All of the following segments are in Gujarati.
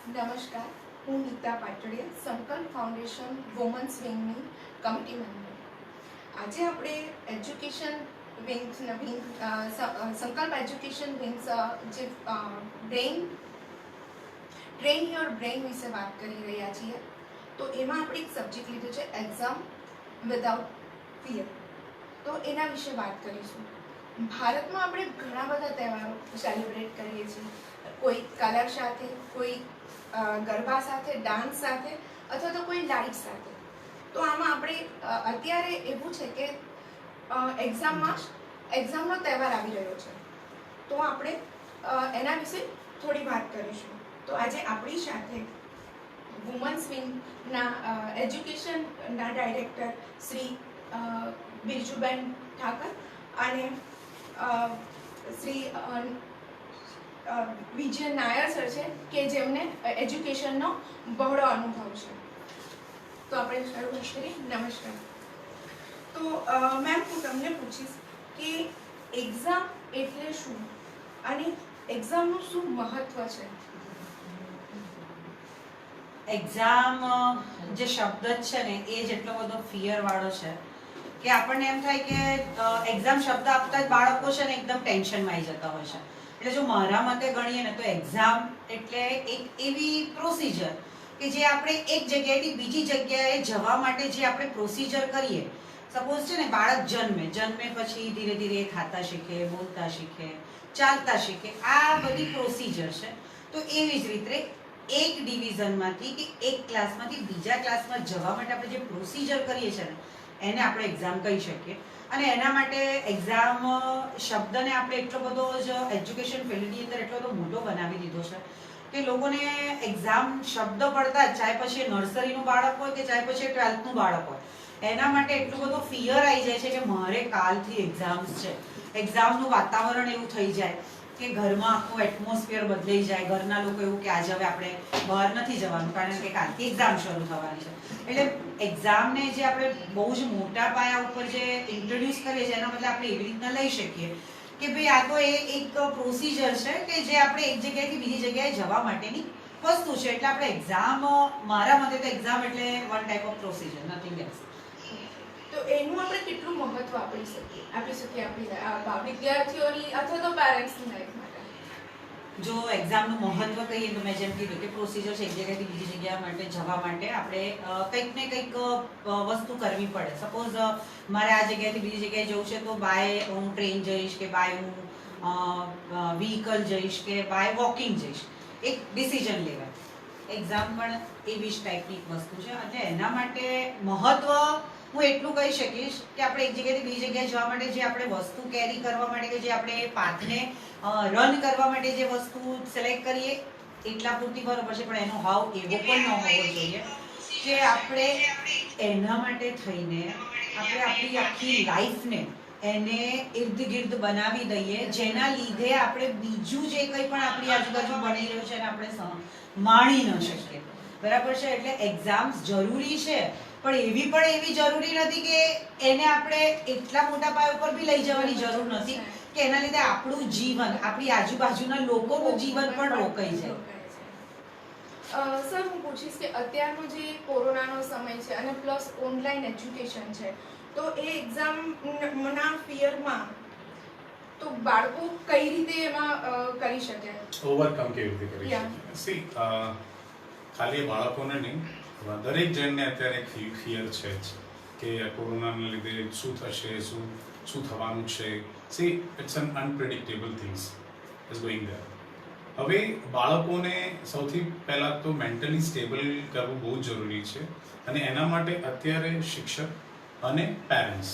નમસ્કાર, હું નીતા પાટડિયા, સંકલ્પ ફાઉન્ડેશન વુમન્સ વિંગની કમિટી મેમ્બર. આજે આપણે એજ્યુકેશન વિંગ્સ સંકલ્પ એજ્યુકેશન વિંગ્સ જે ટ્રેન યોર બ્રેઇન વિશે વાત કરી રહ્યા છીએ. તો એમાં આપણે એક સબ્જેક્ટ લીધું છે એક્ઝામ વિધાઉટ ફિયર. તો એના વિશે વાત કરીશું. ભારતમાં આપણે ઘણા બધા તહેવારો સેલિબ્રેટ કરીએ છીએ, કોઈ કલર સાથે, કોઈ ગરબા સાથે, ડાન્સ સાથે, અથવા તો કોઈ લાઇટ સાથે. તો આમાં આપણે અત્યારે એવું છે કે એક્ઝામનો તહેવાર આવી રહ્યો છે, તો આપણે એના વિશે થોડી વાત કરીશું. તો આજે આપણી સાથે વુમન્સ વિંગના એજ્યુકેશનના ડાયરેક્ટર શ્રી બિરજુબેન ઠાકર અને શ્રી વિજય નાયર સર છે કે જેમને એજ્યુકેશનનો બહોળો અનુભવ છે. તો આપણે શરૂઆત કરીએ. નમસ્કાર. તો મેમ, હું તમને પૂછીશ કે એક્ઝામ એટલે શું અને એક્ઝામનું શું મહત્વ છે? એક્ઝામ જે શબ્દ જ છે ને એ જ એટલો બધો ફિયર વાળો છે કે આપણને એમ થાય કે એક્ઝામ શબ્દ આપતા જ બાળકો છે ને એકદમ ટેન્શનમાં આવી જતા હોય છે. એટલે જો મારા મતે ગણીએ ને તો એક્ઝામ એટલે એક એવી પ્રોસિજર કે જે આપણે એક જગ્યાએથી બીજી જગ્યાએ જવા માટે જે આપણે પ્રોસિજર કરીએ. સપોઝ છે ને બાળક જન્મે પછી ધીરે ધીરે ખાતા શીખે, બોલતા શીખે, ચાલતા શીખે, આ બધી પ્રોસિજર છે. તો એવી જ રીતે એક ડિવિઝનમાંથી કે એક ક્લાસમાંથી બીજા ક્લાસમાં જવા માટે આપણે જે પ્રોસિજર કરીએ છીએ ને એને આપણે એક્ઝામ કહી શકીએ. અને એના માટે એક્ઝામ શબ્દને આપણે એટલો બધો જ એજ્યુકેશન ફિલ્ડની અંદર એટલો બધો મોટો બનાવી દીધો છે કે લોકોને એક્ઝામ શબ્દ પડતા જ, ચાહે પછી નર્સરીનું બાળક હોય કે ચાહે પછી 12થનું બાળક હોય, એના માટે એટલું બધો ફિયર આવી જાય છે કે મારે કાલથી એક્ઝામ્સ છે. એક્ઝામનું વાતાવરણ એવું થઈ જાય કે ઘરમાં આખું એટમોસ્ફિયર બદલાઈ જાય. ઘરના લોકો એવું કે આજે હવે આપણે બહાર નથી જવાનું કારણ કે કાલથી એક્ઝામ શરૂ થવાની છે. એટલે એક્ઝામને જે આપણે બહુ જ મોટા પાયા ઉપર જે ઇન્ટ્રોડ્યુસ કરીએ છીએ એના બદલે આપણે એવી રીતના લઈ શકીએ કે ભાઈ આ તો એક પ્રોસિજર છે કે જે આપણે એક જગ્યાએથી બીજી જગ્યાએ જવા માટેની વસ્તુ છે. એટલે આપણે એક્ઝામ, મારા મતે તો એક્ઝામ એટલે one type of procedure, nothing else. તો એનું આપણે કેટલું મહત્વ આપી શકીએ આપણી વિદ્યાર્થીઓની અથવા તો પેરેન્ટ્સની લાઈફ માટે? જો એક્ઝામનું મહત્વ કહીએ તો મેં જેમ કીધું કે પ્રોસિજર છે, એક જગ્યાએથી બીજી જગ્યા માટે જવા માટે આપણે કંઈક ને કંઈક વસ્તુ કરવી પડે. સપોઝ મારે આ જગ્યાએથી બીજી જગ્યાએ જવું છે તો બાય હું ટ્રેન જઈશ કે બાય હું વ્હીકલ જઈશ કે બાય વોકિંગ જઈશ, એક ડિસિઝન લેવાય. એક્ઝામ પણ એવી જ ટાઈપની એક વસ્તુ છે. એટલે એના માટે મહત્વ હું એટલું કહી શકીશ કે આપણે એક જગ્યાએથી બીજી જગ્યાએ જવા માટે જે આપણે વસ્તુ કેરી કરવા માટે કે જે આપણે પાથને રન કરવા માટે જે વસ્તુ સિલેક્ટ કરીએ એટલા પૂરતી બરોબર છે, પણ એનો હાવ એવો પણ ન હોવો જોઈએ કે આપણે એના માટે થઈને આપણે આપણી આખી લાઈફને એને ઇર્દ ગિર્દ બનાવી દઈએ જેના લીધે આપણે બીજું જે કંઈ પણ આપણી આજુબાજુ બની રહ્યું છે એને આપણે માણી ન શકીએ. બરાબર છે? એટલે એક્ઝામ્સ જરૂરી છે, પણ એવી જરૂરી નથી કે એને આપણે એટલા મોટા પાયા ઉપર બી લઈ જવાની જરૂર નથી કે એના લીધે આપણું જીવન, આપણી આજુબાજુના લોકોનું જીવન પણ રોકાઈ જાય. સર, હું પૂછીશ કે અત્યારનો જે કોરોનાનો સમય છે અને પ્લસ ઓનલાઈન એજ્યુકેશન છે, તો એ એક્ઝામના ફિયરમાં તો બાળકો કઈ રીતે એમાં કરી શકે, ઓવરકમ કેવી રીતે કરી શકે? સી, ખાલી બાળકોને નહીં, દરેક જણને અત્યારે ફિયર છે જ કે કોરોનાના લીધે શું થશે, શું થવાનું છે. See, it's an unpredictable things is going there. હવે બાળકોને સૌથી પહેલાં તો મેન્ટલી સ્ટેબલ કરવું બહુ જ જરૂરી છે, અને એના માટે અત્યારે શિક્ષક અને પેરેન્ટ્સ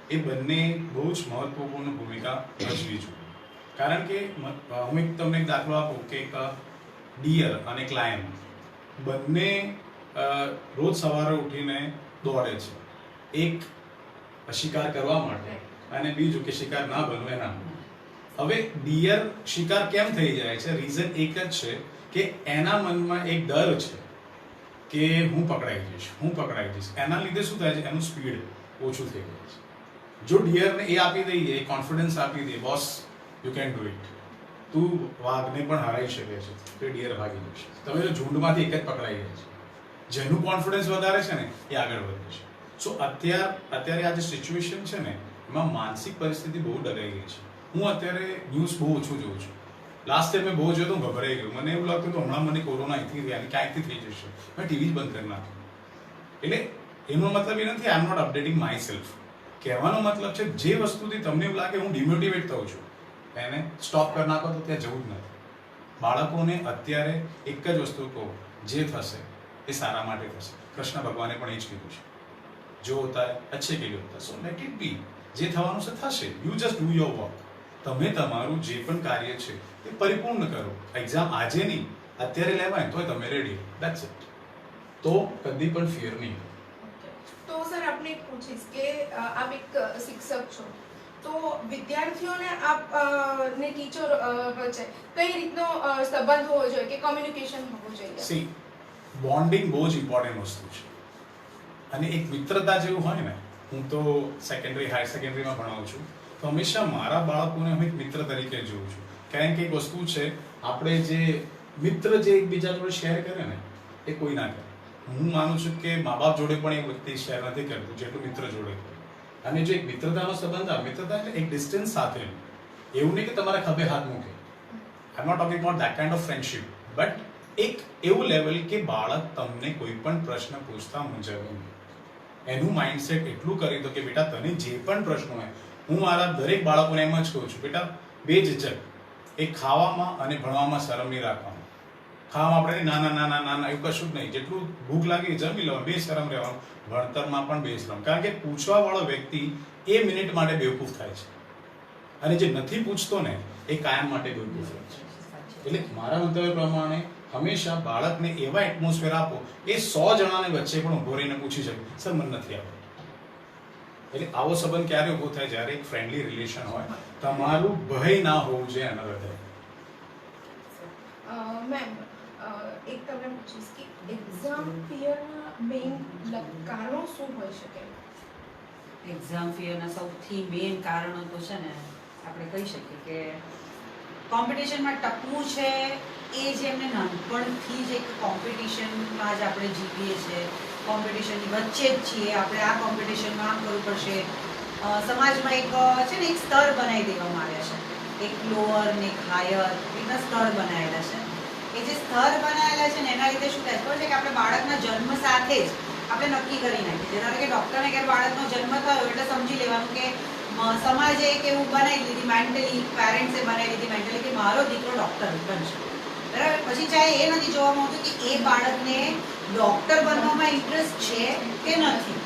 એ બંને બહુ જ મહત્વપૂર્ણ ભૂમિકા ભજવી જોઈએ. કારણ કે હું તમને એક દાખલો આપું કે એક ડિયર અને એક લાયન બંને રોજ સવારે ઉઠીને દોડે છે, એક શિકાર કરવા માટે અને બીજું કે શિકાર ના બનવું એના. હવે ડિયર શિકાર કેમ થઈ જાય છે? રીઝન એક જ છે કે એના મનમાં એક ડર છે કે હું પકડાઈ જઈશ. એના લીધે શું થાય છે? એનું સ્પીડ ઓછું થઈ જાય છે. જો ડિયરને એ આપી દઈએ, કોન્ફિડન્સ આપી દઈએ, boss you can do it, તું વાઘને પણ હરાઈ શકે છે કે ડિયર ભાગી જશે. તમે જો ઝુંડમાંથી એક જ પકડાઈ જાય છે, જેનું કોન્ફિડન્સ વધારે છે ને એ આગળ વધે છે. સો અત્યારે આ જે સિચ્યુએશન છે ને એમાં માનસિક પરિસ્થિતિ બહુ ડગાઈ ગઈ છે. હું અત્યારે ન્યૂઝ બહુ ઓછું જોઉં છું. લાસ્ટ ટાઈમ મેં બહુ જોયું તો હું ગભરાઈ ગયો. મને એવું લાગતું હતું હમણાં મને કોરોના અહીંથી ક્યાંકથી થઈ જશે. મેં ટીવી જ બંધ કરી નાખ્યું. એટલે એનો મતલબ એ નથી I am not updating myself. કહેવાનો મતલબ છે જે વસ્તુથી તમને એવું લાગે હું ડિમોટિવેટ થઉં છું એને સ્ટોપ કરી નાખો તો ત્યાં જવું જ નથી. બાળકોને અત્યારે એક જ વસ્તુ કહો, જે થશે એ સારા માટે થશે. કૃષ્ણ ભગવાને પણ એ જ કીધું છે, જો હોતા હૈ અચ્છે કે લીએ હોતા સો લેટ ઇટ બી. જે થવાનું છે થશે. You just do your work. તમે તમારું જે પણ કાર્ય છે એ પરિપૂર્ણ કરો. એક્ઝામ આજે નહીં અત્યારે લેવાય તો તમે રેડી. That's it. તો કદી પણ ફિયર નહીં. તો સર આપને એક પૂછીશ કે આપ એક શિક્ષક છો, તો વિદ્યાર્થીઓને આપ ને ટીચર વચ્ચે કઈ રીતનો સંબંધ હોવો જોઈએ કે કોમ્યુનિકેશન હોવું જોઈએ? સી, બોન્ડિંગ બહુ જ ઇમ્પોર્ટન્ટ વસ્તુ છે. અને એક મિત્રતા જેવું હોય ને, હું તો સેકન્ડરી હાયર સેકન્ડરીમાં ભણાવું છું, તો હંમેશા મારા બાળકોને હું એક મિત્ર તરીકે જોઉં છું. કારણ કે એક વસ્તુ છે, આપણે જે મિત્ર જે એકબીજા જોડે શેર કરે ને એ કોઈ ના કરે. હું માનું છું કે મા બાપ જોડે પણ એક વ્યક્તિ શેર નથી કરતું જેટલું મિત્ર જોડે. અને જો એક મિત્રતાનો સંબંધ આવે, મિત્રતા એટલે એક ડિસ્ટન્સ સાથે, એવું નહીં કે તમારા ખભે હાથ મૂકે. I am not talking about that kind of friendship, but એક એવું લેવલ કે બાળક તમને કોઈ પણ પ્રશ્ન પૂછતા મૂંઝાવે નહીં. એનું માઇન્ડસેટ એટલું કરી દો કે બેટા તને જે પણ પ્રશ્નો હોય, હું મારા દરેક બાળકોને એમ જ કહું છું, બેટા બેઝિજક એ ખાવામાં અને ભણવામાં શરમ નહીં રાખવાનું. ખાવામાં આપણે ના ના એવું કશું જ નહીં. જેટલું ભૂખ લાગી જમી લેવાનું, બેશરમ રહેવાનું. ભણતરમાં પણ બેશરમ. કારણ કે પૂછવા વાળો વ્યક્તિ એ મિનિટ માટે બેવકૂફ થાય છે, અને જે નથી પૂછતો ને એ કાયમ માટે બેવકૂફ થાય છે. એટલે મારા મંતવ્ય પ્રમાણે હંમેશા બાળકને એવા એટમોસ્ફિયર આપો એ 100 જણાને વચ્ચે પણ ઉભો રહીને પૂછી શકે, સર મને નથી આવડતું. એટલે આવો સંબંધ ક્યારે ઉભો થાય? જ્યારે એક ફ્રેન્ડલી રિલેશન હોય, તમારું ભય ના હોવું જોઈએ એના હૃદય. મેમ, એક તમને પૂછીશ કે એક્ઝામ ફિયરના મેઇન કારણો શું હોઈ શકે? એક્ઝામ ફિયરના સૌથી મેઇન કારણો તો છે ને આપણે કહી શકીએ કે કોમ્પિટિશનમાં ટકવું છે. એ જે એમને નાનપણથી જ એક કોમ્પિટિશનમાં જ આપણે જીવીએ છીએ, કોમ્પિટિશનની વચ્ચે જ છીએ આપણે. આ કોમ્પિટિશનમાં આમ કરવું પડશે. સમાજમાં એક છે ને એક સ્તર બનાવી દેવામાં આવ્યા છે, એક લોઅર ને એક હાયર, એકના સ્તર બનાવેલા છે. એ જે સ્તર બનાવેલા છે ને એના લીધે શું થાય ખબર છે કે આપણે બાળકના જન્મ સાથે જ આપણે નક્કી કરી નાખીએ. ધારો કે ડૉક્ટરને ઘેર બાળકનો જન્મ થયો એટલે સમજી લેવાનું કે સમાજે એક એવું બનાવી લીધી મેન્ટલી, પેરેન્ટ્સે બનાવી લીધી મેન્ટલી કે મારો દીકરો ડૉક્ટર બનશે. બરાબર. પછી ચાહે એ નથી જોવામાં આવતું કે એ બાળકને ડૉક્ટર બનવામાં ઇન્ટરેસ્ટ છે કે નથી.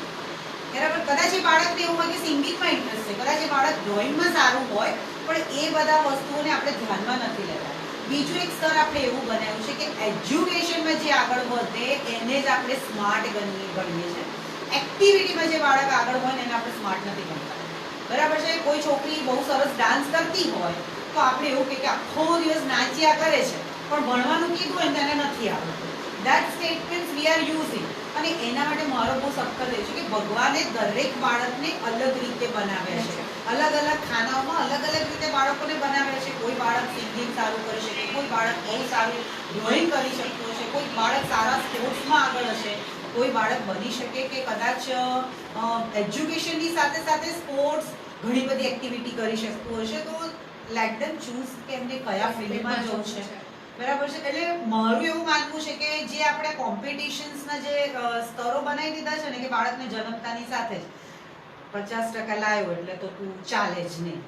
બરાબર. કદાચ એ બાળકને એવું હોય કે સિંગિંગમાં ઇન્ટરેસ્ટ છે, કદાચ એ બાળક ડ્રોઈંગમાં સારું હોય, પણ એ બધા વસ્તુઓને આપણે ધ્યાનમાં નથી લેતા. બીજું એક સ્તર આપણે એવું બનાવ્યું છે કે એજ્યુકેશનમાં જે આગળ વધે એને જ આપણે સ્માર્ટ ગણીએ છીએ. એક્ટિવિટીમાં જે બાળક આગળ હોય ને એને આપણે સ્માર્ટ નથી ગણતા. બરાબર છે. કોઈ છોકરી બહુ સરસ ડાન્સ કરતી હોય તો આપણે એવું કે આખો દિવસ નાચ્યા કરે છે, પણ ભણવાનું કીધું હોય તેને નથી આવડતું. That statements we are using. અને એના માટે મારો બહુ સખત એ છે કે ભગવાને દરેક બાળકને અલગ રીતે બનાવ્યા છે, અલગ અલગ ખાનાઓમાં અલગ અલગ રીતે બાળકોને બનાવ્યા છે. કોઈ બાળક સિંગિંગ સારું કરી શકે, કોઈ બાળક બહુ સારું ડ્રોઈંગ કરી શકતું હશે, કોઈ બાળક સારા સ્પોર્ટ્સમાં આગળ હશે, કોઈ બાળક બની શકે કે કદાચ એજ્યુકેશનની સાથે સાથે સ્પોર્ટ્સ ઘણી બધી એક્ટિવિટી કરી શકતું હશે. તો લેટ ધેમ ચૂઝ કે એમને કયા ફિલ્ડમાં જવું છે. બરાબર છે. એટલે મારું એવું માનવું છે કે જે આપણે કોમ્પિટિશન્સના જે સ્તરો બનાવી દીધા છે ને કે બાળકને જન્મતાની સાથે જ 50% લાવ્યો એટલે તો તું ચાલે જ નહીં,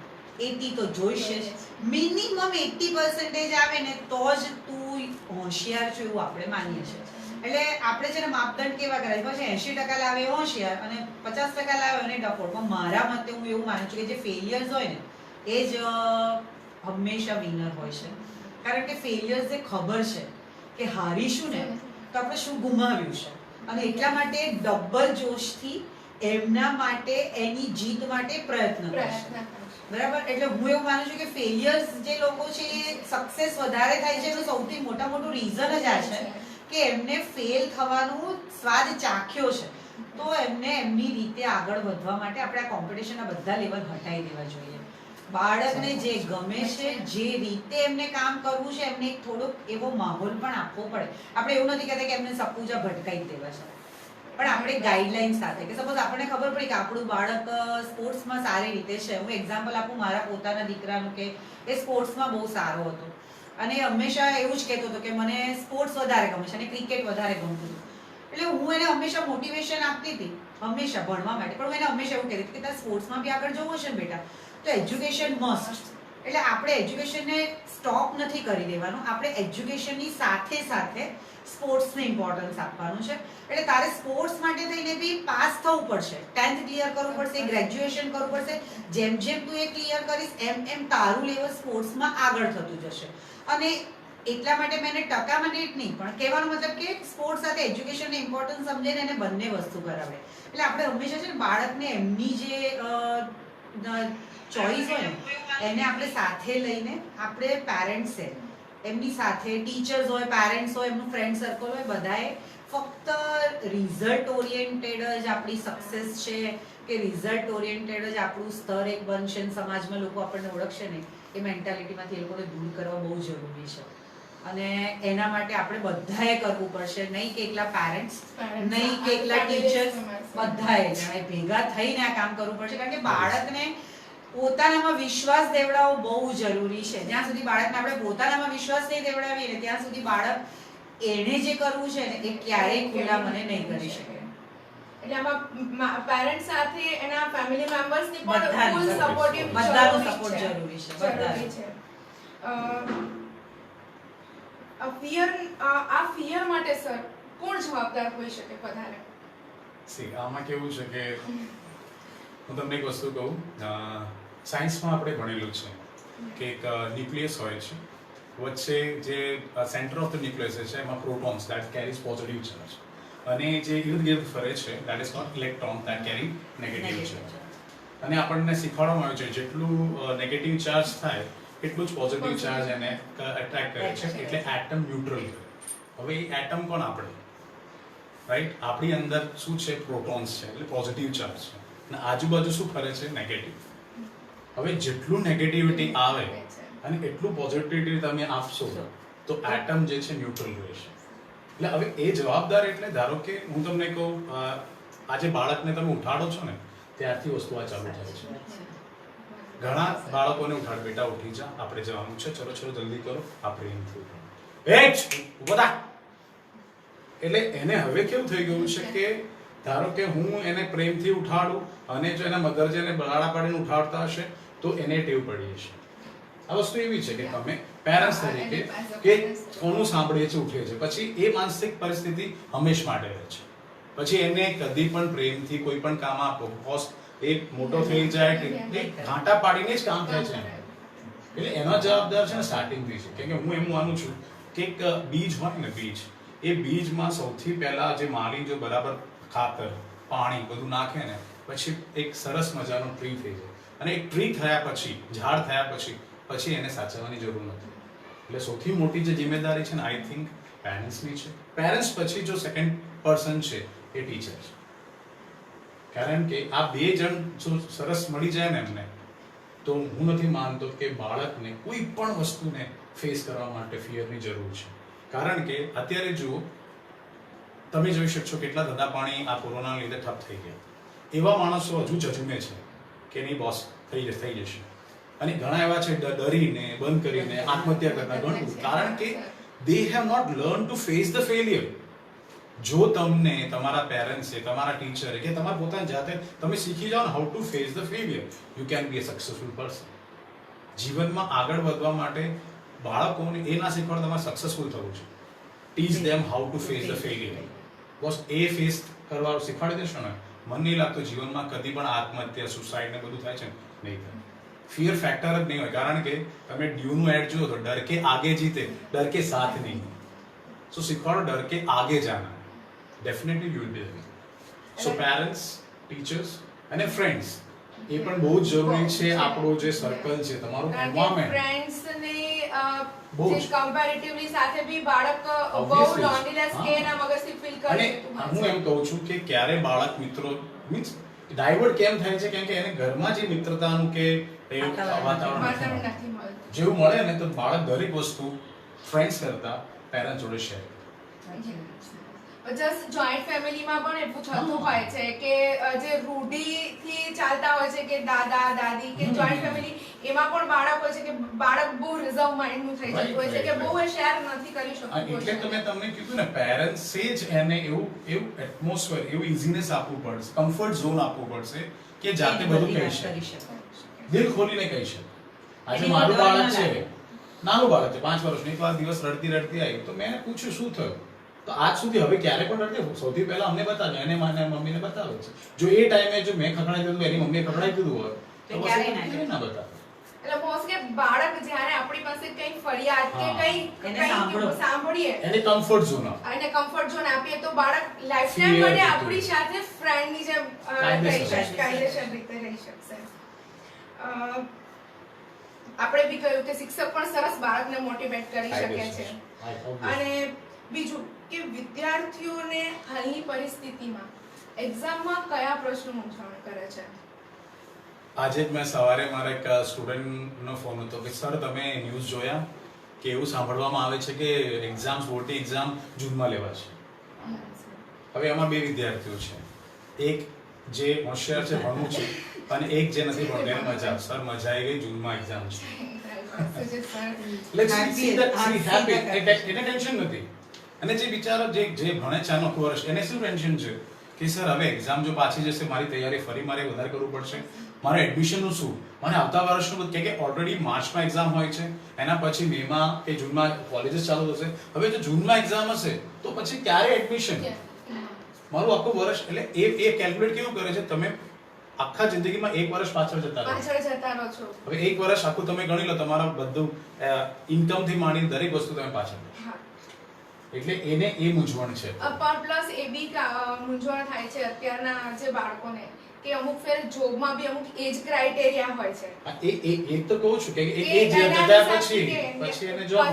80 તો જોઈશે જ. મિનિમમ 80% આવે ને તો જ તું હોશિયાર છો એવું આપણે માનીએ છીએ. એટલે આપણે છે ને માપદંડ કેવા કરાય પછી 80% લાવે હોશિયાર અને 50% લાવે અને ડફોડ. પણ મારા મતે હું એવું માનું છું કે જે ફેલિયર્સ હોય ને એ જ હંમેશા વિનર હોય છે. કારણ કે ફેલિયર્સ જે ખબર છે કે હારીશું ને તો આપણે શું ગુમાવ્યું છે, અને એટલા માટે ડબલ જોશથી એમના માટે એની જીત માટે પ્રયત્ન કરશે. બરાબર. એટલે હું એવું માનું છું કે ફેલિયર્સ જે લોકો છે એ સક્સેસ વધારે થાય છે એનું સૌથી મોટું રીઝન જ આ છે કે એમને ફેલ થવાનું સ્વાદ ચાખ્યો છે. તો એમને એમની રીતે આગળ વધવા માટે આપણે આ કોમ્પિટિશનના બધા લેવલ હટાવી દેવા જોઈએ. બાળકને જે ગમે છે, જે રીતે એમને કામ કરવું છે, એમને એક થોડોક એવો માહોલ પણ આપવો પડે. આપણે એવું નથી કહેતા કે એમને સપૂજા ભટકાઈ દેવા છે, પણ આપણે ગાઈડલાઈન સાથે કે સપોઝ આપણને ખબર પડી કે આપણું બાળક સ્પોર્ટ્સમાં સારી રીતે છે. હું એક્ઝામ્પલ આપું મારા પોતાના દીકરાનું કે એ સ્પોર્ટ્સમાં બહુ સારો હતો અને એ હંમેશા એવું જ કહેતો હતો કે મને સ્પોર્ટ્સ વધારે ગમે છે અને ક્રિકેટ વધારે ગમતું હતું. એટલે હું એને હંમેશા મોટિવેશન આપતી હતી, હંમેશા ભણવા માટે, પણ હું એને હંમેશા એવું કહેતી હતી કે તારે સ્પોર્ટ્સમાં બી આગળ જવું હશે ને બેટા તો એજ્યુકેશન મસ્ટ. એટલે આપણે એજ્યુકેશનને સ્ટોપ નથી કરી દેવાનું, આપણે એજ્યુકેશનની સાથે સાથે સ્પોર્ટ્સને ઇમ્પોર્ટન્સ આપવાનું છે. એટલે તારે સ્પોર્ટ્સ માટે થઈને બી પાસ થવું પડશે, 10th ક્લિયર કરવું પડશે, ગ્રેજ્યુએશન કરવું પડશે. જેમ જેમ તું એ ક્લિયર કરીશ એમ એમ તારું લેવલ સ્પોર્ટ્સમાં આગળ થતું જશે. અને એટલા માટે મેં એને ટકામાં નેટ નહીં, પણ કહેવાનો મતલબ કે સ્પોર્ટ્સ સાથે એજ્યુકેશનને ઇમ્પોર્ટન્સ સમજીને એને બંને વસ્તુ કરાવે. એટલે આપણે હંમેશા છે ને બાળકને એમની જે ચોઈસ હોય ને એને આપણે સાથે લઈને, આપણે પેરેન્ટ્સ છે એમની સાથે, ટીચર્સ હોય, પેરેન્ટ્સ હોય, એમનું ફ્રેન્ડ સર્કલ હોય, બધાએ ફક્ત રિઝલ્ટ ઓરિએન્ટેડ જ આપણી સક્સેસ છે કે રિઝલ્ટ ઓરિએન્ટેડ જ આપણું સ્તર એક બનશે ને સમાજમાં લોકો આપણને ઓળખશે ને, એ મેન્ટાલિટીમાંથી એ લોકોને દૂર કરવા બહુ જરૂરી છે. અને એના માટે આપણે બધાએ કરવું પડશે, નહીં કે એકલા પેરેન્ટ્સ, નહીં કે એકલા ટીચર્સ, બધાએ ભેગા થઈને આ કામ કરવું પડશે. કારણ કે બાળકને પોતાનામાં વિશ્વાસ દેવડાવવો બહુ જરૂરી છે. જ્યાં સુધી બાળકને આપણે પોતાનામાં વિશ્વાસ નહીં દેવડાવીએ ને ત્યાં સુધી બાળક એને જે કરવું છે ને એ ક્યારેય ખુલ્લા મને નહીં કરી શકે. એટલે આમાં પેરેન્ટ્સ સાથે એના ફેમિલી મેમ્બર્સની પણ ફૂલ સપોર્ટિવ બધાનો સપોર્ટ જરૂરી છે. આ ફિયર માટે સર કોણ જવાબદાર હોઈ શકે વધારે? આમાં કેવું છે કે હું તમને એક વસ્તુ કહું, સાયન્સમાં આપણે ભણેલું છે કે એક ન્યુક્લિયસ હોય છે, વચ્ચે જે સેન્ટર ઓફ ધ ન્યુક્લિયસ છે એમાં protons that carries positive charge, અને જે ઇર્દ ગિર્દ ફરે છે that is not electron that carry negative charge. અને આપણને શીખવાડવામાં આવ્યું છે જેટલું નેગેટિવ ચાર્જ થાય એટલું જ પોઝિટિવ ચાર્જ એને એટ્રેક્ટ કરે છે, એટલે એટમ ન્યુટ્રલ કરે. હવે એ એટમ કોણ? આપણે, રાઈટ? આપણી અંદર શું છે? પ્રોટોન્સ છે, એટલે પોઝિટિવ ચાર્જ છે, અને આજુબાજુ શું ફરે છે? નેગેટિવ. હવે જેટલું નેગેટિવિટી આવે અને એટલું પોઝિટિવિટી તમે આપશો તો એટમ જે છે ન્યુટ્રલ રહેશે. એટલે હવે એ જવાબદાર, એટલે ધારો કે હું તમને કહું, આજે બાળકને તમે ઉઠાડો છો ને ત્યારથી વસ્તુ આ ચાલુ થાય છે. ઘણા બાળકોને ઉઠાડ, બેટા ઉઠી જા, આપણે જવાનું છે, ચલો ચલો જલ્દી કરો, આપણે એમ થયું એટલે એને હવે કેવું થઈ ગયું છે કે ધારો કે હું એને પ્રેમથી ઉઠાડું અને જો એના મધર જેને બરાડા પાડીને ઉઠાડતા હશે તો એને ટેવ પડી હશે. આ વસ્તુ એવી છે કે તમે પેરેન્ટ્સ તરીકે કે કોનું સાંભળીએ છીએ, ઉઠીએ છીએ, પછી એ માનસિક પરિસ્થિતિ હંમેશ માટે રહે છે. પછી એને કદી પણ પ્રેમથી કોઈ પણ કામ આપો, એ મોટો થઈ જાય કે ઘાંટા પાડીને જ કામ થાય છે. એટલે એનો જવાબદાર છે ને સ્ટાર્ટિંગથી છે. કેમ કે હું એમ માનું છું કે એક બીજ હોય ને, બીજ, એ બીજમાં સૌથી પહેલા જે માલી જો બરાબર ખાતર, પાણી બધું નાખે ને પછી એક સરસ મજાનું ટ્રી થઈ જાય. અને એક ટ્રી થયા પછી, ઝાડ થયા પછી એને સાચવવાની જરૂર નથી. એટલે સૌથી મોટી જે જિમ્મેદારી છે ને આઈ થિંક પેરેન્ટ્સની છે. પેરેન્ટ્સ પછી જો સેકન્ડ પર્સન છે એ ટીચર છે. કારણ કે આ બે જણ જો સરસ મળી જાય ને એમને, તો હું નથી માનતો કે બાળકને કોઈ પણ વસ્તુને ફેસ કરવા માટે ફિયરની જરૂર છે. કારણ કે અત્યારે જુઓ, તમે જોઈ શકશો કેટલા ધંધા પાણી આ કોરોનાના લીધે ઠપ થઈ ગયા. એવા માણસો હજુ જજુમે છે કે નહીં બોસ થઈ જશે, અને ઘણા એવા છે ડરીને બંધ કરીને આત્મહત્યા કરતા ઘણું. કારણ કે they have not learned to face the failure. જો તમને તમારા પેરેન્ટ્સે, તમારા ટીચરે કે તમારા પોતાની જાતે તમે શીખી જાઓ ને how to face the failure, you can be a successful person. જીવનમાં આગળ વધવા માટે બાળકોને એ ના શીખવાડો તમારે સક્સેસફુલ થવું છે. Teach them how to face the failure. બસ એ ફેસ કરવા શીખવાડી દેશો ને, મને નહીં લાગતું જીવનમાં કદી પણ આત્મહત્યા, સુસાઇડ ને બધું થાય છે નહીં થાય. ફિયર ફેક્ટર જ નહીં હોય. કારણ કે તમે ડ્યુનું એડ જુઓ તો ડર કે આગે જીતે, ડર કે સાથ નહીં. સો શીખવાડો ડર કે આગે જાના, definitely you will be there. So parents, teachers અને ફ્રેન્ડ્સ એ પણ બહુ જ જરૂરી છે. આપણો જે સર્કલ છે, તમારું એન્વાયરમેન્ટ, ફ્રેન્ડ્સ ને બહુ જે કમ્પેરેટિવલી સાથે બી બાળક બહુ લોનલીનેસ કે ના મગજથી ફીલ કરે. અને હું એમ કહું છું કે ક્યારે બાળક મિત્રો મીન્સ ડાયવર્ટ કેમ થાય છે કેમ કે એને ઘરમાં જે મિત્રતાનું કે એવું વાતાવરણ વાતાવરણ નથી નથી મળતું. જેવું મળે ને તો બાળક દરેક વસ્તુ ફ્રેન્ડ્સ કરતા પેરેન્ટ્સ જોડે શેર જસ્ટ જોઈન્ટ ફેમિલીમાં પણ એટલું થતું હોય છે કે જે રૂઢિથી ચાલતા હોય છે કે દાદા દાદી કે જોઈન્ટ ફેમિલી એમાં પણ બાળક હોય છે કે બાળક બહુ રિઝર્વ માઇન્ડનું થઈ જતું હોય છે કે બહુ એ શેર નથી કરી શકતું. એટલે તમને કીધું ને પેરેન્ટ્સે જ એને એવું એટમોસ્ફિયર એવું ઇઝીનેસ આપવું પડશે, કમ્ફર્ટ ઝોન આપવું પડશે કે જાતે બધું કહી શકે, દિલ ખોલીને કહી શકે. આજે મારું બાળક છે, નાનું બાળક છે 5 વર્ષનું, એક વાર દિવસ રડતી આવી તો મેં એને પૂછ્યું શું થયું, તો આજ સુધી હવે ક્યારે પણ રડતી સૌથી પહેલા અમને બતાવે, એને માને મમ્મીને બતાવે છે. જો એ ટાઈમે જો મેં ખખડાઈ દીધું એની મમ્મીએ ખખડાઈ દીધું હોય તો ક્યારે ના બતાવે. એટલે મોસ્ટલી બાળક જ્યારે આપણી પાસે કંઈ ફરિયાદ કે કંઈ સાંભળીએ એને કમ્ફર્ટ ઝોન અને કમ્ફર્ટ ઝોન આપીએ તો બાળક લાઈફ ટાઈમ માટે આપણી સાથે ફ્રેન્ડની જેમ રહી શકશે, કાયદેસર રીતે રહી શકશે. આપણે બી કહ્યું કે શિક્ષક પણ સરસ બાળકને મોટિવેટ કરી શકે છે. અને બીજું કે વિદ્યાર્થીઓને હાલની પરિસ્થિતિમાં એક્ઝામમાં કયા પ્રશ્નો મૂંઝવણ કરે છે? આજે જ મેં સવારે મારા એક સ્ટુડન્ટનો ફોન હતો કે સર તમે ન્યૂઝ જોયા કે એવું સાંભળવામાં આવે છે કે બોર્ડની એક્ઝામ જૂનમાં લેવા છે. હવે એમાં 2 વિદ્યાર્થીઓ છે, એક જે હોશિયાર છે ભણવું છે અને એક જે નથી ભણતો એને મજા આવે. સર મજા આવી ગઈ, જૂનમાં એક્ઝામ છે. એને ટેન્શન નથી. અને જે બિચારો જે ભણે છે આનું આખું વર્ષ એને શું ટેન્શન છે કે સર હવે એક્ઝામ જો પાછી જશે મારી તૈયારી ફરી મારે વધારે કરવું પડશે, મારે એડમિશનનું શું, મને આવતા વર્ષનું કે ઓલરેડી માર્ચમાં એક્ઝામ હોય છે, એના પછી મેમાં કે જૂનમાં કોલેજીસ ચાલુ થશે. હવે જો જૂનમાં એક્ઝામ હશે તો પછી ક્યારે એડમિશન, મારું આખું વર્ષ. એટલે એ કેલ્ક્યુલેટ કેવું કરે છે, તમે આખા જિંદગીમાં 1 વર્ષ પાછળ જતા રહો છો. હવે 1 વર્ષ આખું તમે ગણી લો, તમારા બધું ઇન્કમ થી માંડી દરેક વસ્તુ તમે પાછળ, એટલે એને એ મૂંઝવણ છે. પ્લસ એ બી મૂંઝવણ થાય છે અત્યારના જે બાળકોને કે અમુક ફેર જોબમાં બી અમુક એજ ક્રાઇટેરિયા હોય છે. એ તો કહું છું કે એ જે જતા પછી એને જોબ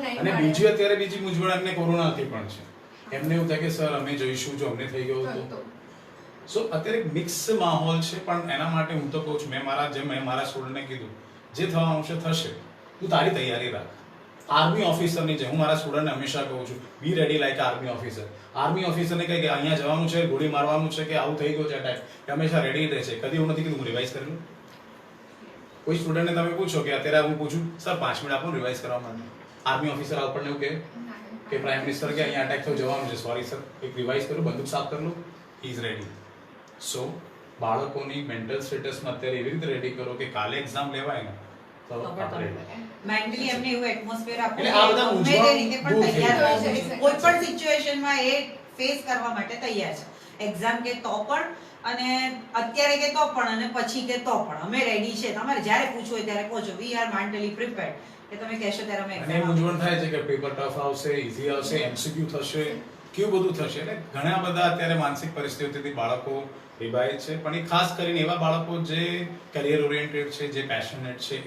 નહીં. અને બીજી મૂંઝવણ એમને કોરોનાથી પણ છે. એમને એવું થાય કે સર અમે જઈશું જો અમને થઈ ગયું તો. સો અત્યારે મિક્સ માહોલ છે. પણ એના માટે હું તો કહું છું, મેં મારા સ્ટુડન્ટને કીધું જે થવાનું છે થશે, તું તારી તૈયારી રાખ. આર્મી ઓફિસરની જેમ હું મારા સ્ટુડન્ટને હંમેશા કહું છું, be ready like army officer. Army ઓફિસરને કહે કે અહીંયા જવાનું છે, ગોળી મારવાનું છે કે આવું થઈ ગયું છે અટેક, એ હંમેશા રેડી રહે છે. કદી એવું નથી કીધું હું રિવાઇઝ કરી લઉં. કોઈ સ્ટુડન્ટને તમે પૂછો કે અત્યારે હું પૂછું સર 5 મિનિટ આપો રિવાઇઝ કરવા માટે, આર્મી ઓફિસર આપણને એવું કે પ્રાઇમ મિનિસ્ટર કે અહીંયા અટેક થયો જવાનું છે, સોરી સર એક રિવાઇઝ કરું, બંદૂક સાફ કરી લો, હી ઇઝ રેડી. સો બાળકોની મેન્ટલ સ્ટેટસમાં અત્યારે એવી રીતે રેડી કરો કે કાલે એક્ઝામ લેવાય ને તો મેન્ટલી એમને એવું એટમોસ્ફિયર આપો એટલે આ બધા કે ગમે તે રીતે પણ તૈયાર રહો, કોઈ પણ સિચ્યુએશનમાં એ ફેસ કરવા માટે તૈયાર છે. એક્ઝામ કે તો પણ અને અત્યારે કે તો પણ અને પછી કે તો પણ અમે રેડી છે. તમારે જ્યારે પૂછવું હોય ત્યારે પૂછો, વી આર મેન્ટલી પ્રિપેર્ડ કે તમે કહેશો ત્યારે અમે અને મૂંઝવણ થાય છે કે પેપર ટફ આવશે, ઈઝી આવશે, એમસીક્યુ થશે, કેવું બધું થશે. એટલે ઘણા બધા અત્યારે માનસિક પરિસ્થિતિથી બાળકો રિબાય છે. પણ એ ખાસ કરીને એવા બાળકો જે કરિયર ઓરિએન્ટેડ છે, જે પેશનેટ છે,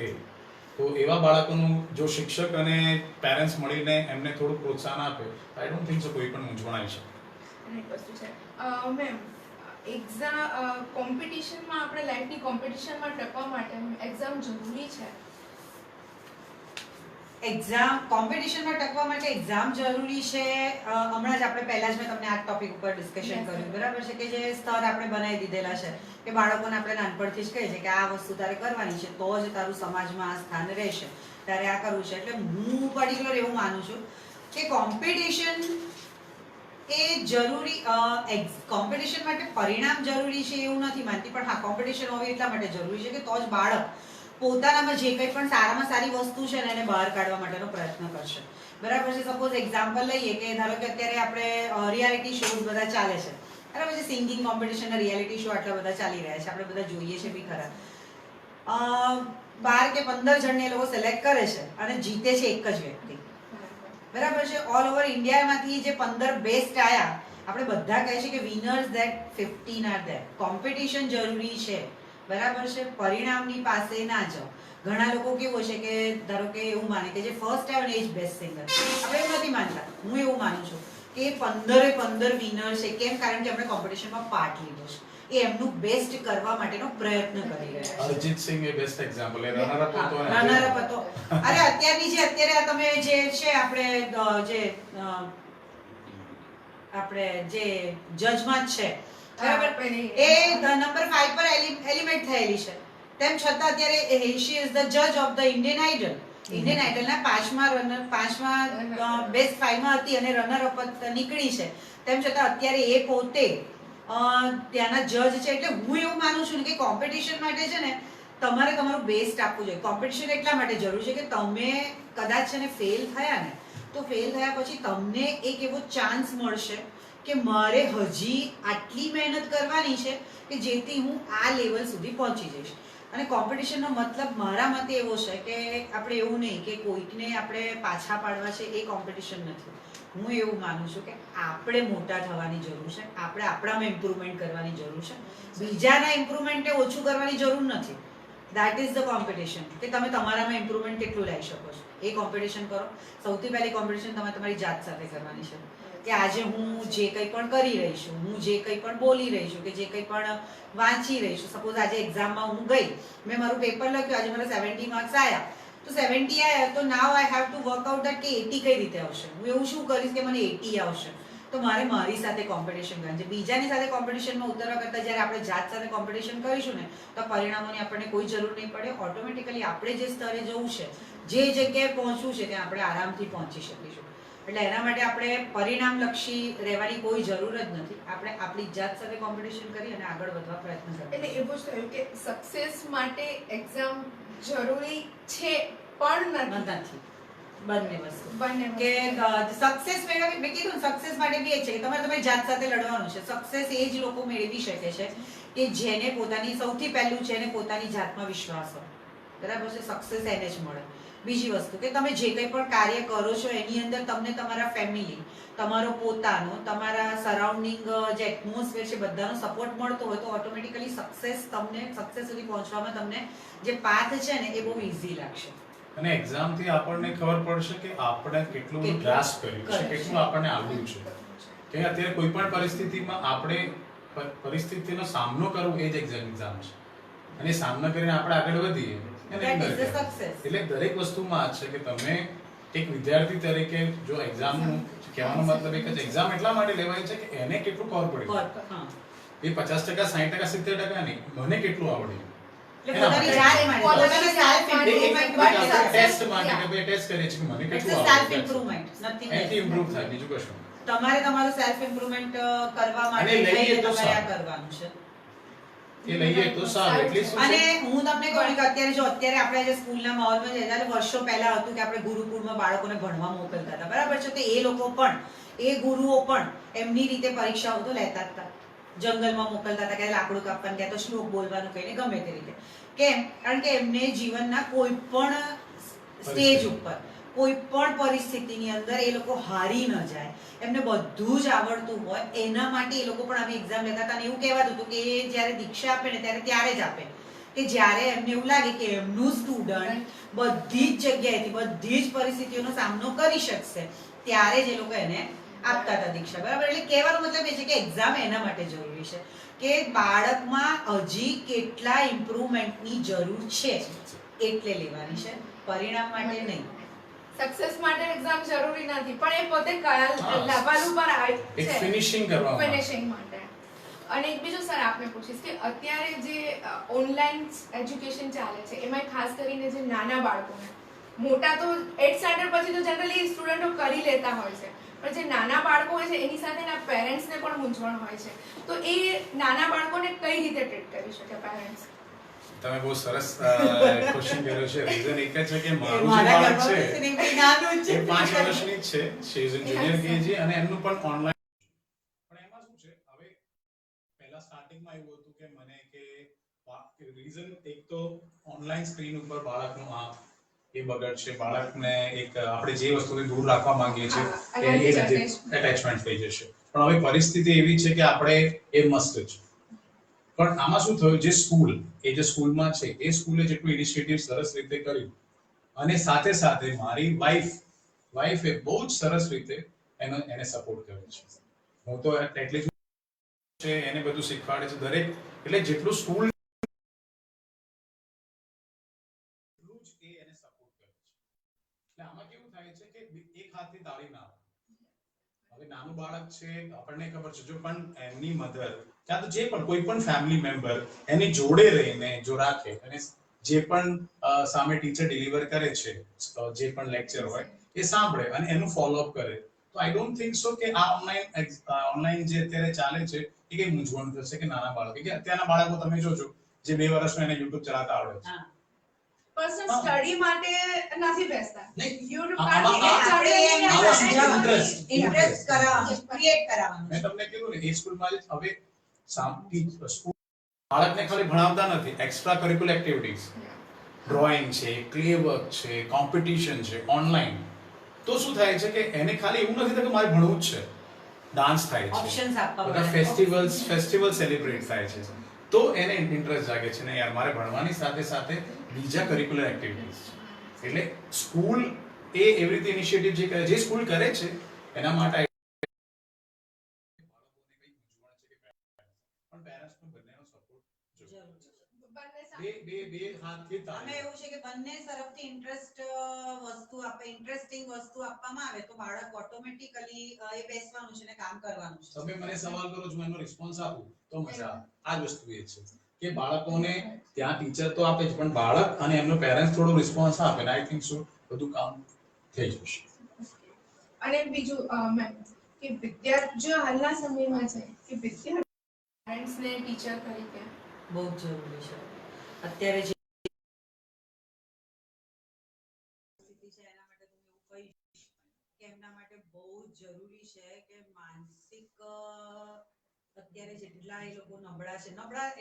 તો એવા બાળકોનું જો શિક્ષક અને પેરેન્ટ્સ મળીને એમને થોડું પ્રોત્સાહન આપે, આઈ ડોન્ટ થિંક સો કોઈ પણ મૂંઝવણ આવી શકે. વસ્તુ છે મેમ, એક્ઝામ કોમ્પિટિશનમાં આપણે લાઈફની કોમ્પિટિશનમાં ટકવા માટે એક્ઝામ જરૂરી છે? એક્ઝામ કોમ્પિટિશનમાં ટકવા માટે એક્ઝામ જરૂરી છે. હમણાં જ આપણે પહેલા જ મેં તમને આ ટોપિક ઉપર ડિસ્કશન કર્યું, બરાબર છે, કે જે સ્તર આપણે બનાવી દીધેલા છે કે બાળકોને આપણે નાનપણથી જ કહીએ છીએ કે આ વસ્તુ તારે કરવાની છે તો જ તારું સમાજમાં આ સ્થાન રહેશે, તારે આ કરવું છે. એટલે હું પર્ટિક્યુલર એવું માનું છું કે કોમ્પિટિશન એ જરૂરી, કોમ્પિટિશન માટે પરિણામ જરૂરી છે એવું નથી માનતી, પણ હા કોમ્પિટિશન હોવી એટલા માટે જરૂરી છે કે તો જ બાળક પોતાનામાં જે કંઈ પણ સારામાં સારી વસ્તુ છે ને એને બહાર કાઢવા માટેનો પ્રયત્ન કરશે, બરાબર છે. સપોઝ એક્ઝામ્પલ લઈએ કે ધારો કે અત્યારે આપણે રિયાલિટી શોઝ બધા ચાલે છે, બરાબર છે, સિંગિંગ કોમ્પિટિશન, રિયાલિટી શો આટલા બધા ચાલી રહ્યા છે, આપણે બધા જોઈએ છે બી ખરા. 12 કે 15 જણને એ લોકો સિલેક્ટ કરે છે અને જીતે છે એક જ વ્યક્તિ, બરાબર છે. ઓલ ઓવર ઇન્ડિયામાંથી જે 15 બેસ્ટ આયા, આપણે બધા કહે છે કે winners that 15 are there. Competition જરૂરી છે, બરાબર છે, પરિણામની પાસે ના જાઓ. ઘણા લોકો કેવું છે કે ધારો કે એવું માને કે જે ફર્સ્ટ આવે ને એ જ બેસ્ટ સિંગર. આપણે એવું નથી માનતા, હું એવું માનું છું કે 15 વિનર છે. કેમ? કારણ કે આપણે કોમ્પિટિશનમાં પાર્ટ લીધો છે. એ એમનું બેસ્ટ કરવા માટેનો પ્રયત્ન કરી રહ્યા છે. અરિજીત સિંહ એ બેસ્ટ એક્ઝામ્પલ એ રનર અપ હતો અને રનર અપ હતો. અરે અત્યારે તમે જે છે આપણે જે જજમાં જ છે બરાબર, એ નંબર 5 પર એલિમેન્ટ થયેલી છે, તેમ છતાં અત્યારે શી ઇઝ ધ જજ of the Indian Idol. Indian આઇડલના પાંચમા બેસ્ટ 5 માં હતી અને રનર અપ નીકળી છે, તેમ છતાં અત્યારે એ પોતે ત્યાંના જજ છે. એટલે હું એવું માનું છું કે કોમ્પિટિશન માટે છે ને તમારે તમારું બેસ્ટ આપવું જોઈએ. કોમ્પિટિશન એટલા માટે જરૂરી છે કે તમે કદાચ છે ને ફેલ થયા ને, તો ફેલ થયા પછી તમને એક એવો ચાન્સ મળશે કે મારે હજી આટલી મહેનત કરવાની છે કે જેથી હું આ લેવલ સુધી પહોંચી જઈશ. અને કોમ્પિટિશનનો મતલબ મારા મતે એવો છે કે આપણે એવું નહીં કે કોઈકને આપણે પાછા પાડવા છે, એ કોમ્પિટિશન નથી. હું એવું માનું છું કે આપણે મોટા થવાની જરૂર છે, આપણે આપણામાં ઇમ્પ્રુવમેન્ટ કરવાની જરૂર છે, બીજાના ઇમ્પ્રુવમેન્ટને ઓછું કરવાની જરૂર નથી. દેટ ઇઝ ધ કોમ્પિટિશન, કે તમે તમારામાં ઇમ્પ્રુવમેન્ટ કેટલું લાવી શકો છો એ કોમ્પિટિશન કરો. સૌથી પહેલી કોમ્પિટિશન તમે તમારી જાત સાથે કરવાની છે કે આજે હું જે કંઈ પણ કરી રહી છું, હું જે કંઈ પણ બોલી રહી છું, કે જે કંઈ પણ વાંચી રહી છું. સપોઝ આજે એક્ઝામમાં હું ગઈ, મેં મારું પેપર લખ્યું, આજે મારા 70 માર્ક્સ આવ્યા, તો 70 આવ્યા તો now I have to work out that કે 80 કઈ રીતે આવશે. હું એવું શું કરીશ કે મને 80 આવશે, તો મારે મારી સાથે કોમ્પિટિશન કરવાની છે. બીજાની સાથે કોમ્પિટિશનમાં ઉતરવા કરતાં જ્યારે આપણે જાત સાથે કોમ્પિટિશન કરીશું ને, તો પરિણામોની આપણને કોઈ જરૂર નહીં પડે. ઓટોમેટિકલી આપણે જે સ્તરે જવું છે, જે જગ્યાએ પહોંચવું છે, ત્યાં આપણે આરામથી પહોંચી શકીશું. એટલે એના માટે આપણે પરિણામલક્ષી રહેવાની કોઈ જરૂર જ નથી. આપણે આપણી જાત સાથે કોમ્પિટિશન કરી અને આગળ વધવા પ્રયત્ન કરીએ. એટલે એવું જ થયું કે સક્સેસ માટે એક્ઝામ જરૂરી છે પણ નથી. બંને વસ્તુ બંને કે સક્સેસ મેળવવી, મેં કીધું સક્સેસ માટે બી એ છે કે તમારે તમારી જાત સાથે લડવાનું છે. સક્સેસ એ જ લોકો મેળવી શકે છે કે જેને પોતાની, સૌથી પહેલું છે એને પોતાની જાતમાં વિશ્વાસ હોય, બરાબર છે. સક્સેસ એને જ મળે. બીજી વસ્તુ કે તમે જે કંઈ પણ કાર્ય કરો છો એની અંદર તમને તમારા ફેમિલી, તમારો પોતાનો, તમારા સરાઉન્ડિંગ જે એટમોસ્ફિયર છે, બધાનો સપોર્ટ મળતો હોય તો ઓટોમેટિકલી સક્સેસ સુધી પહોંચવામાં તમને જે પાથ છે ને એ બહુ ઈઝી લાગશે. અને એક્ઝામ થી આપણને ખબર પડશે કે આપણે કેટલું ગ્રાસ્પ કર્યું છે, કેટલું આપણને આવડ્યું છે. કે અત્યારે કોઈ પણ પરિસ્થિતિમાં આપણે પરિસ્થિતિનો સામનો કરવો એ જ એક્ઝામ છે, અને સામનો કરીને આપણે આગળ વધીએ એટલે દરેક વસ્તુમાં આ છે કે તમે એક વિદ્યાર્થી તરીકે જો એક્ઝામનું કહેવાનો મતલબ એક જ, એક્ઝામ એટલા માટે લેવાય છે કે એને કેટલું ખબર પડે, એ 50%, 60%, 70% નહીં, મને કેટલું આવડ્યું. તમારે તમારું સેલ્ફ ઇમ્પ્રુવમેન્ટ કરવા માટે કરવાનું છે. અને હું તમને કહું કે અત્યારે આપણે જે સ્કૂલના માહોલમાં છે, ત્યારે વર્ષો પહેલા હતું કે આપણે ગુરુકુળમાં બાળકોને ભણવા મોકલતા હતા, બરાબર છે. તો એ લોકો પણ, એ ગુરુઓ પણ એમની રીતે પરીક્ષાઓ તો લેતા હતા. જંગલમાં મોકલતા હતા, કે લાકડું કાપવાનું, ક્યાં તો શ્લોક બોલવાનું, કહીને ગમે તે રીતે. કેમ? કારણ કે એમને જીવનના કોઈ પણ સ્ટેજ ઉપર, કોઈ પણ પરિસ્થિતિની અંદર એ લોકો હારી ન જાય, એમને બધું જ આવડતું હોય, એના માટે એ લોકો પણ આવી એક્ઝામ લેતા હતા. અને એવું કહેવાતું હતું કે એ જ્યારે દીક્ષા આપે ને ત્યારે જ આપે, કે જ્યારે એમને એવું લાગે કે એમનું સ્ટુડન્ટ બધી જ જગ્યાએથી, બધી જ પરિસ્થિતિઓનો સામનો કરી શકશે, ત્યારે જ એ લોકો એને આપતા હતા દીક્ષા, બરાબર. એટલે કહેવાનો મતલબ એ છે કે એક્ઝામ એના માટે જરૂરી છે કે બાળકમાં હજી કેટલા ઇમ્પ્રુવમેન્ટની જરૂર છે એટલે લેવાની છે, પરિણામ માટે નહીં. સક્સેસ માટે એક્ઝામ જરૂરી નથી, પણ એ પોતે કયા લેવલ ઉપર આવે છે, ફિનિશિંગ કરવા માટે. ફિનિશિંગ માટે. અને એક બીજું સર આપને પૂછીશ કે અત્યારે જે ઓનલાઈન એજ્યુકેશન ચાલે છે, એમાં ખાસ કરીને જે નાના બાળકોને, મોટા તો 8th સ્ટાન્ડર્ડ પછી તો જનરલી સ્ટુડન્ટો કરી લેતા હોય છે, પણ જે નાના બાળકો હોય છે એની સાથે એના પેરેન્ટ્સને પણ મૂંઝવણ હોય છે. તો એ નાના બાળકોને કઈ રીતે ટ્રીટ કરી શકે પેરેન્ટ્સ? તમે બહુ સરસ ક્વેશ્ચન કર્યો છે. રીઝન એક જ છે કે મારું જે બાળક છે એ 5 વર્ષની જ છે, she is in junior KG, અને એમનું પણ ઓનલાઈન. પણ એમાં શું છે, હવે પહેલા સ્ટાર્ટિંગમાં એવું હતું કે મને કે રીઝન એક તો ઓનલાઈન સ્ક્રીન ઉપર બાળકનું આંખ એ બગડશે, બાળકને એક આપણે જે વસ્તુથી દૂર રાખવા માંગીએ છીએ એ એટેચમેન્ટ થઈ જશે. પણ હવે પરિસ્થિતિ એવી છે કે આપણે એ મસ્ત છે. પણ આમાં શું થયું, જે સ્કૂલમાં છે એ સ્કૂલે જેટલું ઇનિશિયેટિવ સરસ રીતે કર્યું, અને સાથે સાથે મારી વાઈફે બહુ જ સરસ રીતે એને સપોર્ટ કર્યો છે. હું તો એટલીસ્ટ છે એને બધું શીખવાડે છે દરેક, એટલે જેટલું સ્કૂલ એટલું જ એ એને સપોર્ટ કરે છે. એટલે આમાં કેવું થાય છે કે એક હાથની તાળી ના આવે. હવે નાનું બાળક છે, આપણને ખબર છે, જો પણ એમની મધર ક્યાં તો જે પણ કોઈ પણ ફેમિલી મેમ્બર એની જોડે રહીને જો રાખે અને જે પણ સામે ટીચર ડિલિવર કરે છે જે પણ લેક્ચર હોય એ સાંભળે અને એનું ફોલોઅપ કરે, તો આઈ ડોન્ટ થિંક સો કે આ ઓનલાઈન જે અત્યારે ચાલે છે એ કઈ મૂંઝવણ થશે કે નાના બાળકો, કે અત્યારના બાળકો તમે જોજો જે 2 વર્ષનો એને યુટ્યુબ ચલાવતા આવડે છે. પર્સનલ સ્ટડી માટે નથી બેસતા. ઇન્ટરેસ્ટ કરાવવાનું, ક્રિએટ કરાવવાનું. મેં તમને કીધું ને એ સ્કૂલમાં હવે સ્કૂલ બાળકને ખાલી ભણાવતા નથી, એક્સ્ટ્રા કરિક્યુલર એક્ટિવિટીઝ, ડ્રોઈંગ છે, ક્લે વર્ક છે, કોમ્પિટિશન છે ઓનલાઈન. તો શું થાય છે કે એને ખાલી એવું નથી કે મારે ભણવું જ છે, ડાન્સ થાય છે, ઓપ્શન્સ આપવા બધા ફેસ્ટિવલ સેલિબ્રેટ થાય છે, તો એને ઇન્ટરેસ્ટ જાગે છે ને યાર મારે ભણવાની સાથે સાથે બીજા કરિક્યુલર એક્ટિવિટીઝ છે. એટલે સ્કૂલ એ એવી રીતે ઇનિશિયેટિવ જે સ્કૂલ કરે છે એના માટે પણ પેરેન્ટ્સનો બંનેનો સપોર્ટ જરૂરી છે. બે હાથથી અમે તાળી. એવું છે કે બંને તરફથી ઇન્ટરેસ્ટિંગ વસ્તુ આપવામાં આવે તો બાળક ઓટોમેટિકલી એ બેસવાનું છે ને કામ કરવાનું છે. તમે મને સવાલ કરો છો, એનો રિસ્પોન્સ આપું તો મજા આવે. આ જ વસ્તુ એ છે કે બાળકોને ત્યાં ટીચર તો આપે છે પણ બાળક અને એમનો પેરેન્ટ્સ થોડો રિસ્પોન્સ આપે ને આઈ થિંક સો બધું કામ થઈ જશે. અને બીજું મેમ કે વિદ્યાર્થીઓ હાલના સમયમાં છે કે વિદ્યાર્થી પેરેન્ટ્સને ટીચર તરીકે બહુ જ જરૂરી છે. અત્યારે જે પરિસ્થિતિ છે એના માટે હું એવું કહીશ કે એમના માટે બહુ જ જરૂરી છે કે માનસિક અત્યારે જેટલા એ લોકો નબળા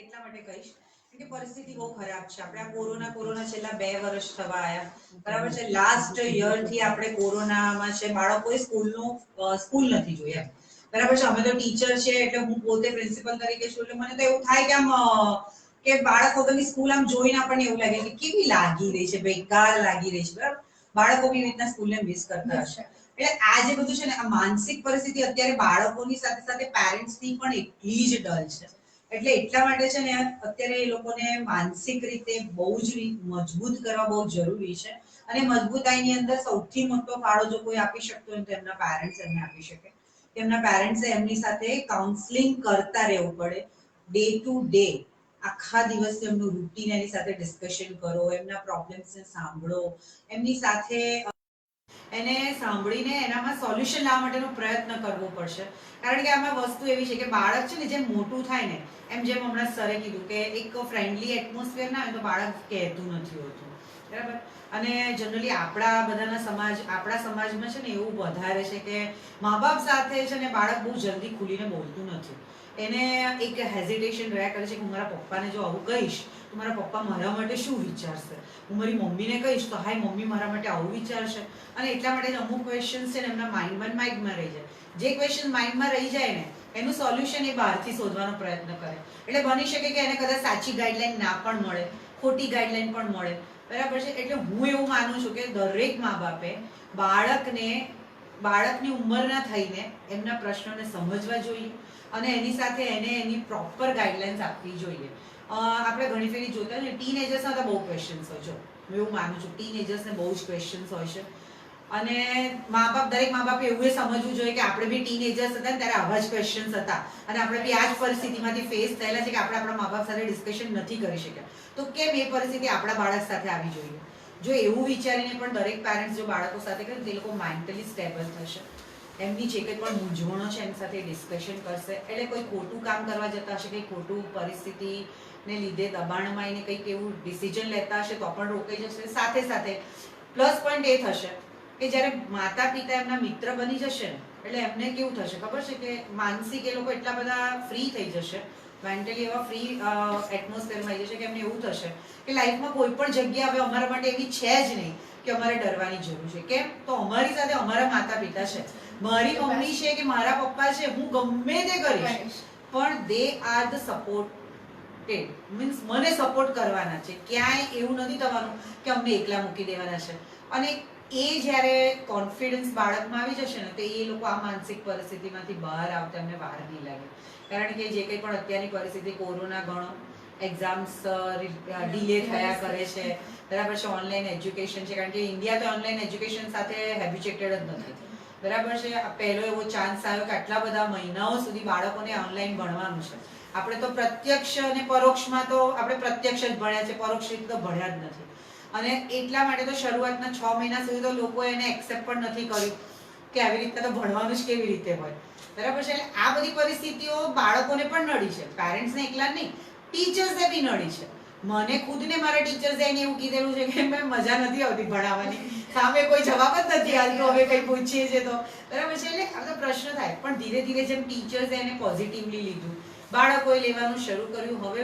એટલા માટે કહીશ કે પરિસ્થિતિ બહુ ખરાબ છે. આપણે આ કોરોના છેલ્લા 2 વર્ષ થવા આયા, બરાબર છે. લાસ્ટ યર થી આપણે કોરોનામાં છે, બાળકોએ સ્કૂલ નથી જોયા, બરાબર છે. અમે તો ટીચર છે એટલે હું પોતે પ્રિન્સિપલ તરીકે છું એટલે મને તો એવું થાય કે આમ કે બાળક વગરની સ્કૂલ આમ જોઈને આપણને એવું લાગે કે કેવી લાગી રહી છે, બેકાર લાગી રહી છે, બરાબર. બાળકો બી રીતના સ્કૂલને મિસ કરતા હશે. એટલે આ જે બધું છે ને આ માનસિક પરિસ્થિતિ અત્યારે બાળકોની સાથે સાથે પેરેન્ટ્સની પણ એટલી જ ડલ છે. એટલે એટલા માટે છે ને અત્યારે એ લોકોને માનસિક રીતે બહુ જ મજબૂત કરવા બહુ જરૂરી છે. અને મજબૂતાઈની અંદર સૌથી મોટો ફાળો જો કોઈ આપી શકતો હોય તો એમના પેરેન્ટ્સ એમને આપી શકે. એમના પેરેન્ટ્સે એમની સાથે કાઉન્સલિંગ કરતા રહેવું પડે, ડે ટુ ડે. આખા દિવસ એમનું રૂટીન એની સાથે ડિસ્કશન કરો, એમના પ્રોબ્લેમ્સને સાંભળો, એમની સાથે એને સાંભળીને એનામાં સોલ્યુશન લાવવા માટેનો પ્રયત્ન કરવો પડશે. કારણ કે આમાં વસ્તુ એવી છે કે બાળક છે ને જેમ મોટું થાય ને જેમ હમણાં સરે કીધું કે એક ફ્રેન્ડલી એટમોસ્ફિયર ના હોય તો બાળક કહેતું નથી હોતું, બરાબર. અને જનરલી આપણા સમાજમાં છે ને એવું વધારે છે કે મા બાપ સાથે છે ને બાળક બહુ જલ્દી ખુલીને બોલતું નથી. એને એક હેઝિટેશન રહ્યા કરે છે કે હું મારા પપ્પાને જો આવું કહીશ તો મારા પપ્પા મારા માટે શું વિચારશે, હું મારી મમ્મીને કહીશ તો હાય મમ્મી મારા માટે આવું વિચારશે. અને એટલા માટે અમુક ક્વેશ્ચન્સ છે ને એમના માઇન્ડમાં રહી જાય. જે ક્વેશ્ચન માઇન્ડમાં રહી જાય ને એનું સોલ્યુશન એ બહારથી શોધવાનો પ્રયત્ન કરે. એટલે બની શકે કે એને કદાચ સાચી ગાઈડલાઈન ના પણ મળે, ખોટી ગાઈડલાઈન પણ મળે, બરાબર છે. એટલે હું એવું માનું છું કે દરેક મા બાપે બાળકની ઉંમરના થઈને એમના પ્રશ્નોને સમજવા જોઈએ અને એની સાથે એને એની પ્રોપર ગાઈડલાઇન્સ આપવી જોઈએ. આપણે ઘણી ફેરી જોતા હોય ને ટીનેજર્સના તો બહુ ક્વેશ્ચન્સ હોય છે. હું એવું માનું છું ટીનેજર્સને બહુ જ ક્વેશ્ચન્સ હોય છે. અને દરેક મા બાપે એવું સમજવું જોઈએ કે આપણે બી ટીનેજર્સ હતા ને ત્યારે આવા જ ક્વેશ્ચન્સ હતા અને આપણે બી આ જ પરિસ્થિતિમાંથી ફેસ થયેલા છે કે આપણે આપણા મા બાપ સાથે ડિસ્કશન નથી કરી શક્યા. તો કેમ એ પરિસ્થિતિ આપણા બાળક સાથે આવી જોઈએ? જો એવું વિચારીને પણ દરેક પેરેન્ટ્સ જો બાળકો સાથે કરે તે લોકો મેન્ટલી સ્ટેબલ થશે. એમની જે કંઈ પણ મૂંઝવણો છે એની સાથે ડિસ્કશન કરશે. એટલે કોઈ ખોટું કામ કરવા જતા હશે, કંઈ ખોટું પરિસ્થિતિને લીધે દબાણમાં એને કંઈક એવું ડિસિઝન લેતા હશે તો પણ રોકાઈ જશે. સાથે સાથે પ્લસ પોઈન્ટ એ થશે કે જ્યારે માતા પિતા એમના મિત્ર બની જશે ને એટલે એમને કેવું થશે ખબર છે કે માનસિક એ લોકો એટલા બધા ફ્રી થઈ જશે, મેન્ટલી એવા ફ્રી એટમોસ્ફિયરમાં આવી જશે કે એમને એવું થશે કે લાઈફમાં કોઈ પણ જગ્યા હવે અમારા માટે એવી છે જ નહીં કે અમારે ડરવાની જરૂર છે. કેમ? તો અમારી સાથે અમારા માતા પિતા છે, મારી મમ્મી છે કે મારા પપ્પા છે. હું ગમે તે કરીશ પણ they are the supported, means મને સપોર્ટ કરવાના છે. ક્યાંય એવું નથી થવાનું કે અમને એકલા મૂકી દેવાના છે. અને એ જ્યારે કોન્ફિડન્સ બાળકમાં આવી જશે ને તો એ લોકો આ માનસિક પરિસ્થિતિમાંથી બહાર આવતા એમને વાર નહીં લાગે. કારણ કે જે કંઈ પણ અત્યારની પરિસ્થિતિ, કોરોના ઘણો એક્ઝામ્સ ડિલે થયા કરે છે, બરાબર છે, ઓનલાઈન એજ્યુકેશન છે, કારણ કે ઇન્ડિયા તો ઓનલાઈન એજ્યુકેશન સાથે હેબિચ્યુએટેડ જ નથી, બરાબર છે. આ પહેલો એવો ચાન્સ આવ્યો કે આટલા બધા મહિનાઓ સુધી બાળકોને ઓનલાઈન ભણવાનું છે. આપણે તો પ્રત્યક્ષ અને પરોક્ષમાં તો આપણે પ્રત્યક્ષ જ ભણ્યા છે, પરોક્ષ રીતે તો ભણ્યા જ નથી. અને એટલા માટે તો શરૂઆતના 6 મહિના સુધી તો લોકો એને એક્સેપ્ટ પણ નથી કર્યું કે આવી રીતના તો ભણવાનું જ કેવી રીતે હોય, બરાબર છે. એટલે આ બધી પરિસ્થિતિઓ બાળકોને પણ નડી છે, પેરેન્ટ્સને એકલા જ નહીં, ટીચર્સને બી નડી છે. મને ખુદને મારા ટીચર્સે એને એવું કીધેલું છે કે મેં મજા નથી આવતી ભણાવવાની, સામે કોઈ જવાબ જ નથી આવતો, હવે કંઈ પૂછીએ છીએ તો, બરાબર છે. એટલે આ તો પ્રશ્ન થાય. પણ ધીરે ધીરે જેમ ટીચર્સે એને પોઝિટિવલી લીધું, બાળકોએ લેવાનું શરૂ કર્યું, હવે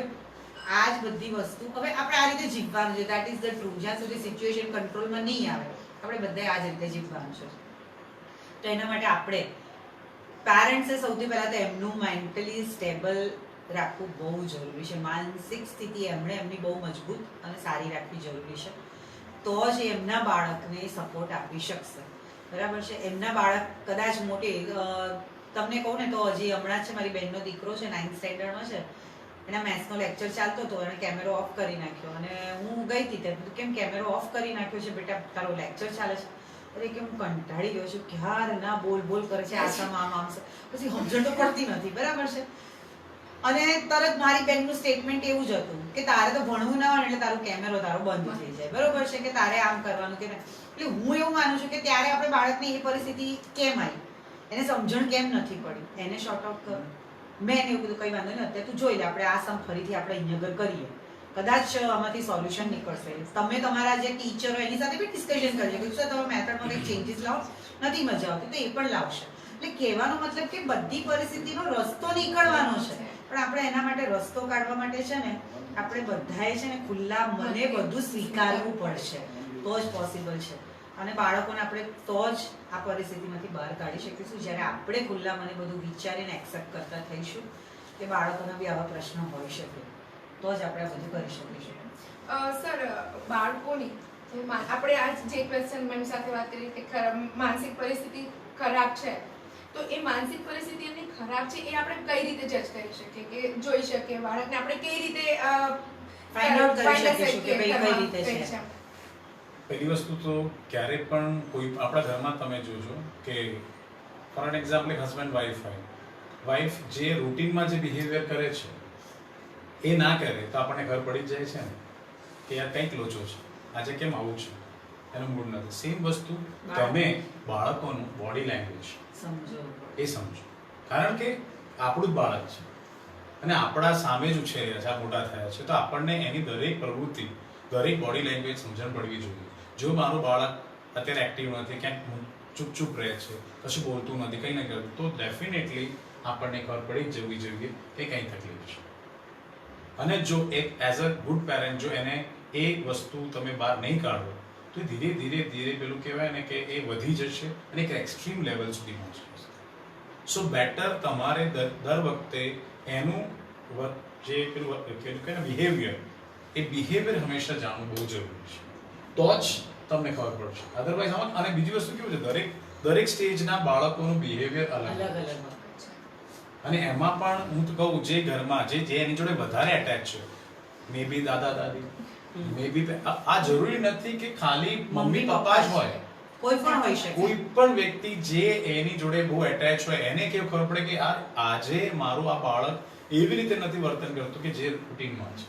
આ જ બધી વસ્તુ હવે આપણે આ રીતે જીવવાનું છે. That is the true. જ્યાં સુધી સિચ્યુએશન કંટ્રોલમાં નહીં આવે આપણે બધાએ આ જ રીતે જીવવાનું છે. તો એના માટે આપણે પેરેન્ટ્સે સૌથી પહેલા તો એમનું મેન્ટલી સ્ટેબલ રાખવું બહુ જરૂરી છે. માનસિક સ્થિતિ એમની બહુ મજબૂત અને સારી રાખવી જરૂરી છે. તો જ એમના બાળકને સપોર્ટ આપી શકશે, બરાબર છે. એમના બાળક કદાચ મોટી તમને કહું ને તો હજી હમણાં જ છે મારી બહેનનો દીકરો છે, 9th સ્ટેન્ડર્ડમાં છે, એના મેથ્સનો લેક્ચર ચાલતો હતો, એને કેમેરો ઓફ કરી નાખ્યો અને હું ગઈ હતી ત્યારે કેમ કેમેરો ઓફ કરી નાખ્યો છે બેટા, તારો લેક્ચર ચાલે છે? અરે કે હું કંટાળી ગયો છું, ક્યારે ના બોલ કરે છે, આસામ આમ પછી સમજણ તો પડતી નથી, બરાબર છે. અને તરત મારી બેનનું સ્ટેટમેન્ટ એવું જ હતું કે તારે તો ભણવું ના હોય એટલે તારો કેમેરો તારો બંધ થઈ જાય, બરોબર છે, કે તારે આમ કરવાનું કે એટલે હું એવું માનું છું કે ત્યારે આપણે બાળકની એ પરિસ્થિતિ કેમ આવી, એને સમજણ કેમ નથી પડી, એને શોર્ટ આઉટ કરો. મેં એને એવું કીધું કઈ વાંધો નહીં, અત્યારે તું જોઈ લે, આપણે આ સમ ફરીથી આપણે અહીંયા આગળ કરીએ, કદાચ આમાંથી સોલ્યુશન નીકળશે. તમે તમારા જે ટીચર હોય એની સાથે બી ડિસ્કશન કરજો કે સર તમે મેથડમાં કંઈક ચેન્જીસ લાવો, નથી મજા આવતી તો એ પણ લાવશે. એટલે કહેવાનો મતલબ કે બધી પરિસ્થિતિનો રસ્તો નીકળવાનો છે, પણ આપણે એના માટે રસ્તો કાઢવા માટે છે ને આપણે બધાએ છે ને ખુલ્લા મને બધું સ્વીકારવું પડશે, તો જ પોસિબલ છે. અને બાળકોને આપણે તો જ આ પરિસ્થિતિમાંથી બહાર કાઢી શકીશું જ્યારે આપણે ખુલ્લા મને બધું વિચારીને એક્સેપ્ટ કરતા થઈશું કે બાળકોના બી આવા પ્રશ્નો હોઈ શકે, તો જ આપણે આ બધું કરી શકીશું. સર, બાળકોની આપણે આજ જે ક્વેશ્ચન મેમ સાથે વાત કરી કે માનસિક પરિસ્થિતિ ખરાબ છે, તો એ માનસિક પરિસ્થિતિ એમની ખરાબ છે એ આપણે કઈ રીતે જજ કરી શકીએ કે જોઈ શકીએ બાળકને આપણે કઈ રીતે ફાઇન્ડ આઉટ કરી શકીશું કે ભાઈ કઈ રીતે છે? પહેલી વસ્તુ તો ક્યારે પણ કોઈ આપણા ઘરમાં તમે જોજો કે for an example husband wife જે રૂટીનમાં જે બિહેવિયર કરે છે એ ના કરે તો આપણને ખબર પડી જ જાય છે ને કે યાર કંઈક લોચો છે, આજે કેમ આવું છે, એનો મૂડ નથી. સેમ વસ્તુ તમે બાળકોનું બોડી લેંગ્વેજ સમજો, એ સમજો, કારણ કે આપણું જ બાળક છે અને આપણા સામે જ ઉછેર્યા છે, આ મોટા થયા છે, તો આપણને એની દરેક પ્રવૃત્તિ, દરેક બોડી લેંગ્વેજ સમજણ પડવી જોઈએ. જો મારું બાળક અત્યારે એક્ટિવ નથી, ક્યાંક ચૂપ રહે છે, કશું બોલતું નથી, કંઈ નહીં કરતું, તો ડેફિનેટલી આપણને ખબર પડી જવી જોઈએ કે કંઈ તકલીફ છે. અને જો એક એઝ અ ગુડ પેરેન્ટ જો એને એ વસ્તુ તમે બહાર નહીં કાઢો તો ધીરે ધીરે પેલું કહેવાય ને કે એ વધી જશે અને એક એક્સ્ટ્રીમ લેવલ સુધી પહોંચી જશે. સો બેટર તમારે દર વખતે એનું જે પેલું કે બિહેવિયર, એ બિહેવિયર હંમેશા જાણવું બહુ જરૂરી છે, તો જ તમને ખબર પડશે. અધરવાઇઝ આમાં અને બીજી વસ્તુ કેવું છે, દરેક સ્ટેજના બાળકોનું બિહેવિયર અલગ અલગ છે. અને એમાં પણ હું તો કહું જે ઘરમાં જે એની જોડે વધારે એટેચ છે, મે બી દાદા દાદી, મે બી આ જરૂરી નથી કે ખાલી મમ્મી પપ્પા જ હોય, કોઈ પણ હોઈ શકે, કોઈ પણ વ્યક્તિ જે એની જોડે બહુ એટેચ હોય એને કેવું ખબર પડે કે આજે મારું આ બાળક એવી રીતે નથી વર્તન કરતું કે જે રૂટીનમાં છે.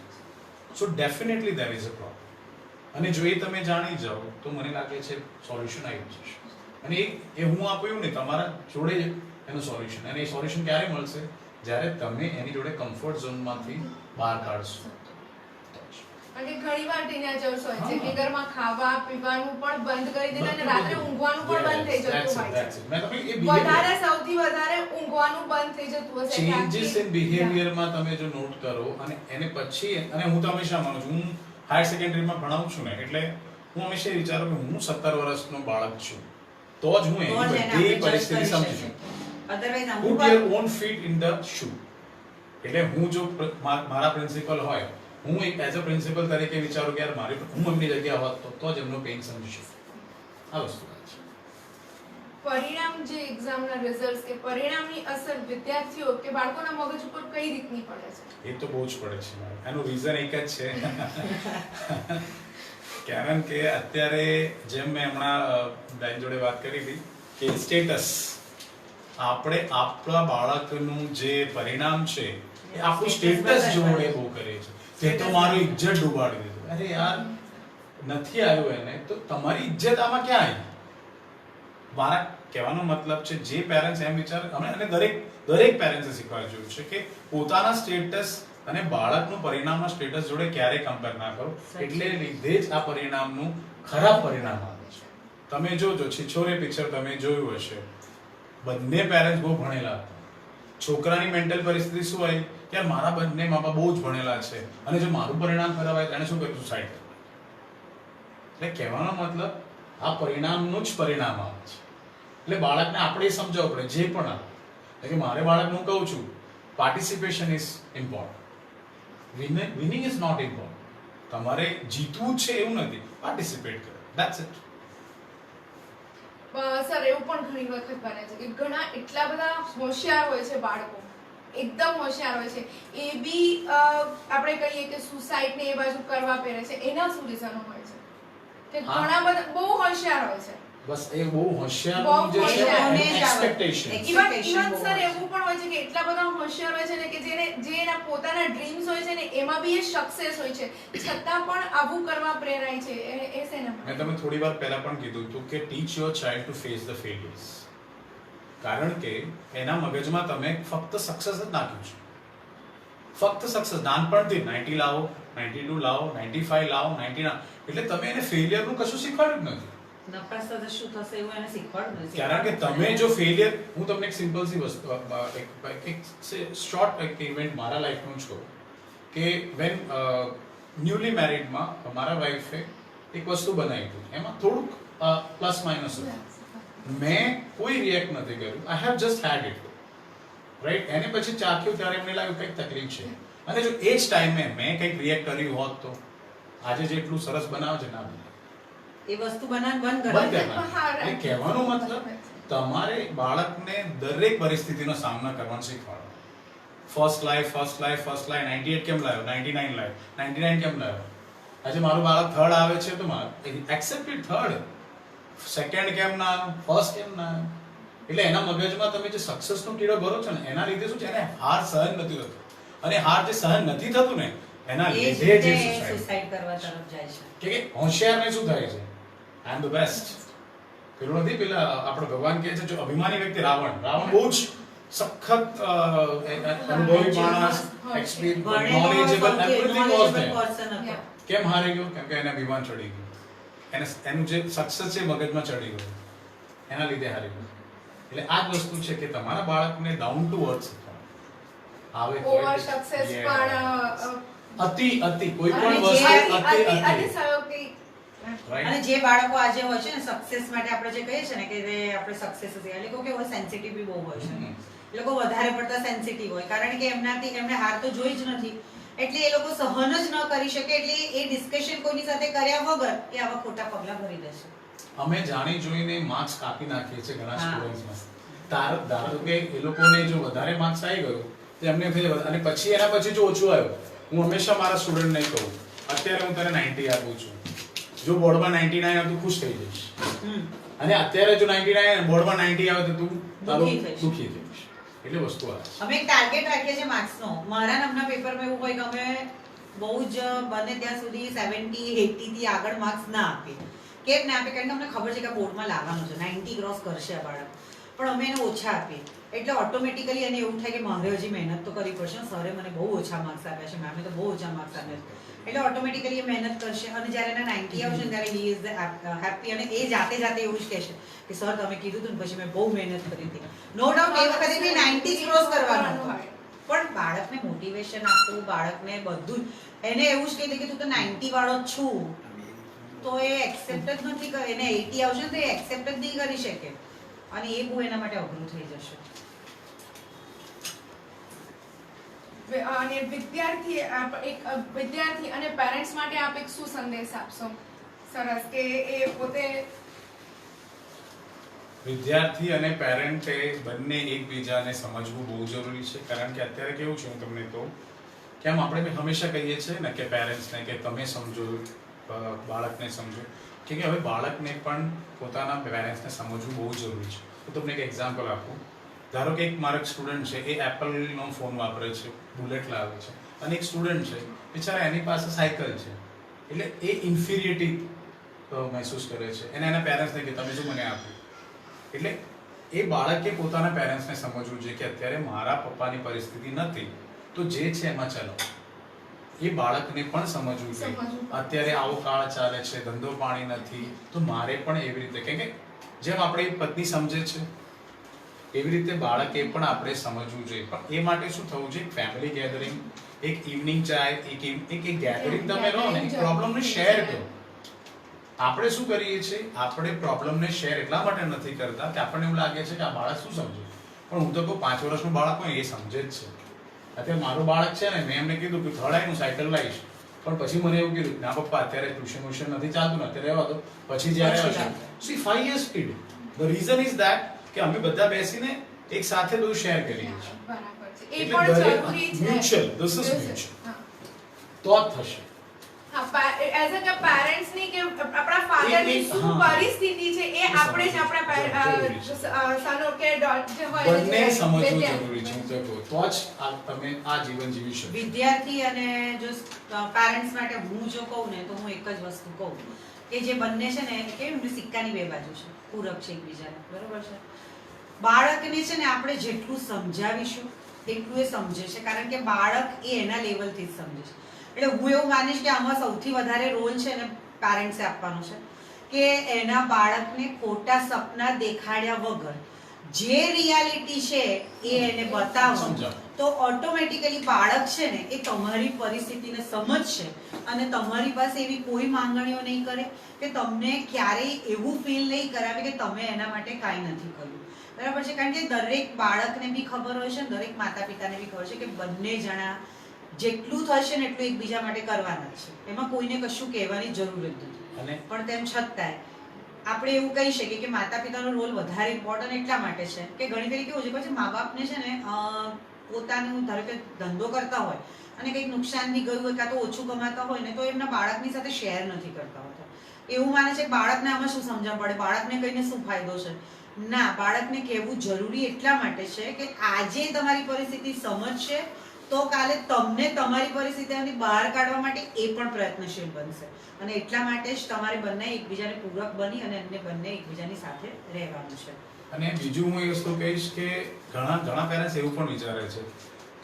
સો definitely there is a problem. અને જો એ તમે જાણી જાઓ તો મને લાગે છે સોલ્યુશન આવી જશે. અને એ હું આપ્યું ને તમારા જોડે એનું સોલ્યુશન, અને એ સોલ્યુશન ક્યારે મળશે જ્યારે તમે એની જોડે કમ્ફર્ટ ઝોનમાંથી બહાર કાઢશો. અને ઘણીવાર ટીનેજર્સ હોય છે કે ઘરમાં ખાવા પીવાનું પણ બંધ કરી દેતા અને રાત્રે ઊંઘવાનું પણ બંધ થઈ જતું હોય છે. વધારે સૌથી વધારે ઊંઘવાનું બંધ થઈ જતું હશે. ચેન્જીસ ઇન બિહેવિયરમાં તમે જો નોટ કરો અને એને પછી, અને હું તો હંમેશા માનું છું, હું હાયર સેકન્ડરીમાં ભણાવું છું ને, એટલે હું હંમેશા વિચારું કે હું 17 વર્ષનો બાળક છું તો જ હું એની બધી પરિસ્થિતિ સમજી શકું. Otherwise Put your own feet in the shoe. એટલે હું જો મારા પ્રિન્સિપલ હોય, હું એક એઝ અ પ્રિન્સિપલ તરીકે વિચારું કે યાર હું એમની જગ્યા હોત તો જ એમનો પેઇન સમજી શકું. આ વસ્તુ છે. પરિણામ જે એક્ઝામના રિઝલ્ટ કે પરિણામની અસર વિદ્યાર્થીઓ કે બાળકોના મગજ ઉપર કઈ રીતની પડે છે? એ તો બહુ જ પડે છે મારે. એનું રીઝન એક જ છે કારણ કે અત્યારે જેમ મેં હમણાં બેન જોડે વાત કરી હતી કે સ્ટેટસ, આપણે આપણા બાળકનું જે પરિણામ છે એ આપણું સ્ટેટસ જોડે બહુ કરે છે. તે તો મારું ઇજ્જત ડૂબાડી દીધું. અરે યાર, નથી આવ્યું એને તો તમારી ઇજ્જત આમાં ક્યાં આવી? મારા કહેવાનો મતલબ છે જે પેરેન્ટ્સ એમ વિચારે, અને દરેક પેરેન્ટ્સે શીખવાડવું જોઈએ છે કે પોતાના સ્ટેટસ અને બાળકનું પરિણામના સ્ટેટસ જોડે ક્યારેય કમ્પેર ના કરો. એટલે લીધે જ આ પરિણામનું ખરાબ પરિણામ આવે છે. તમે જોજો છોરે પિક્ચર તમે જોયું હશે, બંને પેરેન્ટ્સ બહુ ભણેલા હતા. છોકરાની મેન્ટલ પરિસ્થિતિ શું હોય કે મારા બંને મા બાપ બહુ જ ભણેલા છે અને જો મારું પરિણામ ખરાબ હોય એને શું કર્યું? સુસાઇડ કર્યું. એટલે કહેવાનો મતલબ આ પરિણામનું જ પરિણામ આવે છે. એટલે બાળકને આપણે સમજાવવું પડે જે પણ આવે. એટલે કે મારે બાળકને હું કહું છું participation is important, winning is not important. તમારે જીતવું છે એવું નથી, પાર્ટિસિપેટ કરો, ધેટ્સ ઇટ. સર, એવું પણ ઘણી વખત બને છે કે ઘણા એટલા બધા હોશિયાર હોય છે બાળકો, એકદમ હોશિયાર હોય છે, એ બી આપણે કહીએ કે સુસાઇડ ને એ બાજુ કરવા પહેરે છે. એના શું રીઝનો હોય છે કે ઘણા બધા બહુ હોશિયાર હોય છે? બસ એ બહુ હોશિયાર જે છે એક્સપેક્ટેશન. ઇવન સર એવું પણ હોય છે કે એટલા બધા હોશિયાર હોય છે ને કે જે એના પોતાના ડ્રીમ્સ હોય છે ને એમાં બી એ સક્સેસ હોય છે, છતાં પણ આવું કરવા પ્રેરાય છે. એ શેના માટે? મેં તમે થોડી વાર પહેલા પણ કીધું હતું કે teach your child to face the failures. કારણ કે એના મગજમાં તમે ફક્ત સક્સેસ જ નાખ્યું છે, ફક્ત સક્સેસ. નાનપણથી 90 લાવો, 92 લાવો, 95 લાવો, 99, એટલે તમે એને ફેલિયરનું કશું શીખવાડ્યું જ નથી. નફરત સાથે શું થશે એવું એને શીખવાડવું નથી. કારણ કે તમે જો ફેલિયર, હું તમને એક સિમ્પલ સી વસ્તુ, એક શોર્ટ એક ઇવેન્ટ મારા લાઈફનું જ કહું કે વેન ન્યૂલી મેરિડમાં મારા વાઈફે એક વસ્તુ બનાવી હતી, એમાં થોડુંક પ્લસ માઇનસ હતું. મેં કોઈ રિએક્ટ નથી કર્યું, I have just head it, right. એને પછી ચાખ્યું ત્યારે એમને લાગ્યું કંઈક તકલીફ છે, અને જો એ જ ટાઈમે મેં કંઈક રિએક્ટ કર્યું હોત તો આજે જેટલું સરસ બનાવે છે ના બને. એ વસ્તુ બનાવવાનું બંધ એટલે કહેવાનો મતલબ તમારે બાળકને દરેક પરિસ્થિતિનો સામનો કરવાનો શીખવાડો. ફર્સ્ટ લાઈફ 98 કેમ લાવ્યો, 99 લાવ્યો, 99 કેમ લાવ્યો? આજે મારું બાળક થર્ડ આવે છે તો એક્સેપ્ટ ઇટ, થર્ડ. સેકન્ડ કેમ ના આવ્યો, ફર્સ્ટ કેમ ના આવ્યો? એટલે એના મગજમાં તમે જે સક્સેસનો કીડો ભરો છો ને એના લીધે શું છે, એને હાર સહન નથી થતું, અને હાર જે સહન નથી થતું ને એના લીધે જે સુસાઇડ કરવા તરફ જાય છે. કે હોશિયારને શું થાય છે, આઈ એમ ધ બેસ્ટ. પેલું નથી, પેલા આપણો ભગવાન કહે છે જો અભિમાની વ્યક્તિ રાવણ બહુ જ સખત અનુભવી માણસ, નોલેજેબલ, એવરીથિંગ વોઝ ધેર. કેમ હારી ગયો? કેમ કે એને અભિમાન ચડી ગયું, એનું જે સક્સેસ છે મગજમાં ચડી ગયું, એના લીધે હારી ગયો. એટલે આ જ વસ્તુ છે કે તમારા બાળકને ડાઉન ટુ અર્થ શીખવાડો. આવે ઓવર સક્સેસ પણ અતિ કોઈ પણ અને વસ્તુ સહયોગી. અને જે બાળકો આજે હોય છે ને સક્સેસ માટે આપણે જે કહીએ છીએ ને કે આપણે સક્સેસ છે, એ લોકો કેવો સેન્સિટિવ બી બહુ હોય છે. એ લોકો વધારે પડતા સેન્સિટિવ હોય, કારણ કે એમને હાર તો જોઈ જ નથી, એટલે એ લોકો સહન જ ન કરી શકે, એટલે એ ડિસ્કશન કોઈની સાથે કર્યા વગર એ આવા ખોટા પગલા ભરી દેશે. અમે જાણી જોઈને માર્ક્સ કાપી નાખીએ છીએ ઘણા સ્ટુડન્ટ્સમાં. ધારો કે એ લોકોને જો વધારે માર્ક્સ આવી ગયો તો એમને થઈ જાય, અને પછી એના પછી જો ઓછું આવ્યું, હું હંમેશા મારા સ્ટુડન્ટને કહું અત્યારે હું તને 90 આપું છું, જો બોર્ડમાં 99 આવે તો ખુશ થઈ જઈશ, અને અત્યારે જો 99 બોર્ડમાં 90 આવે તો તું તારું દુખી થઈશ. એટલે વસ્તુ આ છે. અમે એક ટાર્ગેટ રાખીએ છીએ માર્ક્સનો. મારા નામના પેપરમાં એવું હોય કે અમે બહુ જ બને ત્યાં સુધી 70 80 થી આગળ માર્ક્સ ના આપીએ. કેમ ના આપીએ? કારણ કે અમને ખબર છે કે બોર્ડમાં લાવવાનું છે, 90 ક્રોસ કરશે આ બાળક, પણ અમે એને ઓછા આપીએ. એટલે ઓટોમેટિકલી એને એવું થાય કે મારે હજી મહેનત તો કરવી પડશે, સરે મને બહુ ઓછા માર્ક્સ આપ્યા છે, મેમે તો બહુ ઓછા માર્ક્સ આપ્યા છે. એટલે ઓટોમેટિકલી એ મહેનત કરશે, અને જ્યારે એના 90 આવશે ત્યારે હી ઇઝ હેપી, અને એ જાતે એવું જ કહેશે કે સર તમે કીધું હતું ને પછી મેં બહુ મહેનત કરી હતી. નો ડાઉટ એ વખતે 90 ક્રોસ કરવાનું હોય, પણ બાળકને મોટિવેશન આપવું, બાળકને બધું એને એવું જ કહી દે કે તું તો 90 વાળો જ છું, તો એ એક્સેપ્ટ જ નથી કરે. એને 80 આવશે તો એ એક્સેપ્ટ જ નહીં કરી શકે, અને એ બહુ એના માટે અઘરું થઈ જશે. અને વિદ્યાર્થી અને પેરેન્ટ્સ માટે આપ એક શું સંદેશ આપશો? સરસ, કે એ પોતે વિદ્યાર્થી અને પેરેન્ટે બંને એકબીજાને સમજવું બહુ જરૂરી છે, કારણ કે અત્યારે કેવું છે, હું તમને કહું કે આમ આપણે હંમેશા કહીએ છીએ ને કે પેરેન્ટ્સને કે તમે સમજો, બાળકને સમજો, કે હવે બાળકને પણ પોતાના પેરેન્ટ્સને સમજવું બહુ જરૂરી છે. હું તમને એક એક્ઝામ્પલ આપું. ધારો કે એક મારો સ્ટુડન્ટ છે, એ એપલનો ફોન વાપરે છે, બુલેટ લાવે છે, અને એક સ્ટુડન્ટ છે બિચારા એની પાસે સાયકલ છે, એટલે એ ઇન્ફિરિયરિટી મહેસૂસ કરે છે, એને એના પેરેન્ટ્સને કે તમે શું મને આપ્યું. એટલે એ બાળકે પોતાના પેરેન્ટ્સને સમજવું જોઈએ કે અત્યારે મારા પપ્પાની પરિસ્થિતિ નથી, તો જે છે એમાં ચાલો. એ બાળકને પણ સમજવું જોઈએ અત્યારે આવો કાળ ચાલે છે, ધંધો પાણી નથી, તો મારે પણ એવી રીતે, કેમ કે જેમ આપણી પત્ની સમજે છે એવી રીતે બાળકે પણ આપણે સમજવું જોઈએ. પણ એ માટે શું થવું જોઈએ, ફેમિલી ગેધરિંગ, એક ઇવનિંગ ચાય, એક ગેધરિંગ તમે લો ને, પ્રોબ્લેમને શેર કરો. આપણે શું કરીએ છીએ, આપણે પ્રોબ્લેમને શેર એટલા માટે નથી કરતા કે આપણને એવું લાગે છે કે આ બાળક શું સમજે. પણ હું તો કહું 5 વર્ષનું બાળક હોય એ સમજે જ છે. અત્યારે મારું બાળક છે ને, મેં એમને કીધું કે થર્ડ હું સાયકલ લાવીશ, પણ પછી મને એવું કીધું ના પપ્પા અત્યારે ટ્યુશન નથી ચાલતું ને, અત્યારે રહેવા દો, પછી જ્યારે આવશે. C 5 years kid, the reason is that કે અમે બધા બેસીને એક સાથે બધું શેર કરીએ છીએ. બરાબર છે, એ પણ જરૂરી છે. Mutual, this is mutual. તો જ થશે. એઝ અ પેરેન્ટ્સ ની કે આપણા ફાધર ની શું પરિસ્થિતિ છે એ આપણે જ આપણા સનો કે ડોટ જે હોય બંને સમજવું જરૂરી છે. તો જ તમે આ જીવન જીવી શકો. વિદ્યાર્થી અને જો પેરેન્ટ્સ માટે હું જો કહું ને, તો હું એક જ વસ્તુ કહું કે જે બંને છે ને, કેમ સિક્કાની બે બાજુ છે, પૂરક છે એકબીજાને, બરોબર છે. બાળકને છે ને આપણે જેટલું સમજાવીશું એટલું એ સમજે છે, કારણ કે બાળક એ એના લેવલથી જ સમજે છે. એટલે હું એવું માનીશ કે આમાં સૌથી વધારે રોલ છે ને પેરેન્ટ્સે આપવાનો છે, કે એના બાળકને ખોટા સપના દેખાડ્યા વગર જે રિયાલિટી છે એ એને બતાવો, તો ઓટોમેટિકલી બાળક છે ને એ તમારી પરિસ્થિતિને સમજશે અને તમારી પાસે એવી કોઈ માંગણીઓ નહીં કરે કે તમને ક્યારેય એવું ફીલ નહીં કરાવે કે તમે એના માટે કાંઈ નથી કર્યું. બરાબર છે, કારણ કે દરેક બાળકને બી ખબર હોય છે, દરેક માતા પિતાને બી ખબર છે કે બંને જણા જેટલું થશે ને એટલું એકબીજા માટે કરવાના છે, એમાં કોઈને કશું કહેવાની જરૂર જ નથી. પણ તેમ છતાંય આપણે એવું કહી શકીએ કે માતા પિતાનો રોલ વધારે ઇમ્પોર્ટન્ટ એટલા માટે છે કે ઘણી ફરી કેવું છે, પછી મા બાપને છે ને પોતાનું ધારો કે ધંધો કરતા હોય અને કંઈક નુકસાન બી ગયું હોય કાં તો ઓછું કમાતા હોય ને, તો એમના બાળકની સાથે શેર નથી કરતા હોતા. એવું માને છે કે બાળકને આમાં શું સમજણ પડે, બાળકને કહીને શું ફાયદો છે. ના, બાળકને કહેવું જરૂરી એટલા માટે છે કે આજે તમારી પરિસ્થિતિ સમજશે તો કાલે તમને તમારી પરિસ્થિતિની બહાર કાઢવા માટે એ પણ પ્રયત્નશીલ બનશે. અને એટલા માટે જ તમારે બંને એકબીજાને પૂરક બની અને એમને બંને એકબીજાની સાથે રહેવાનું છે. અને બીજું હું એ વસ્તુ કહીશ કે ઘણા પેરેન્ટ્સ એવું પણ વિચારે છે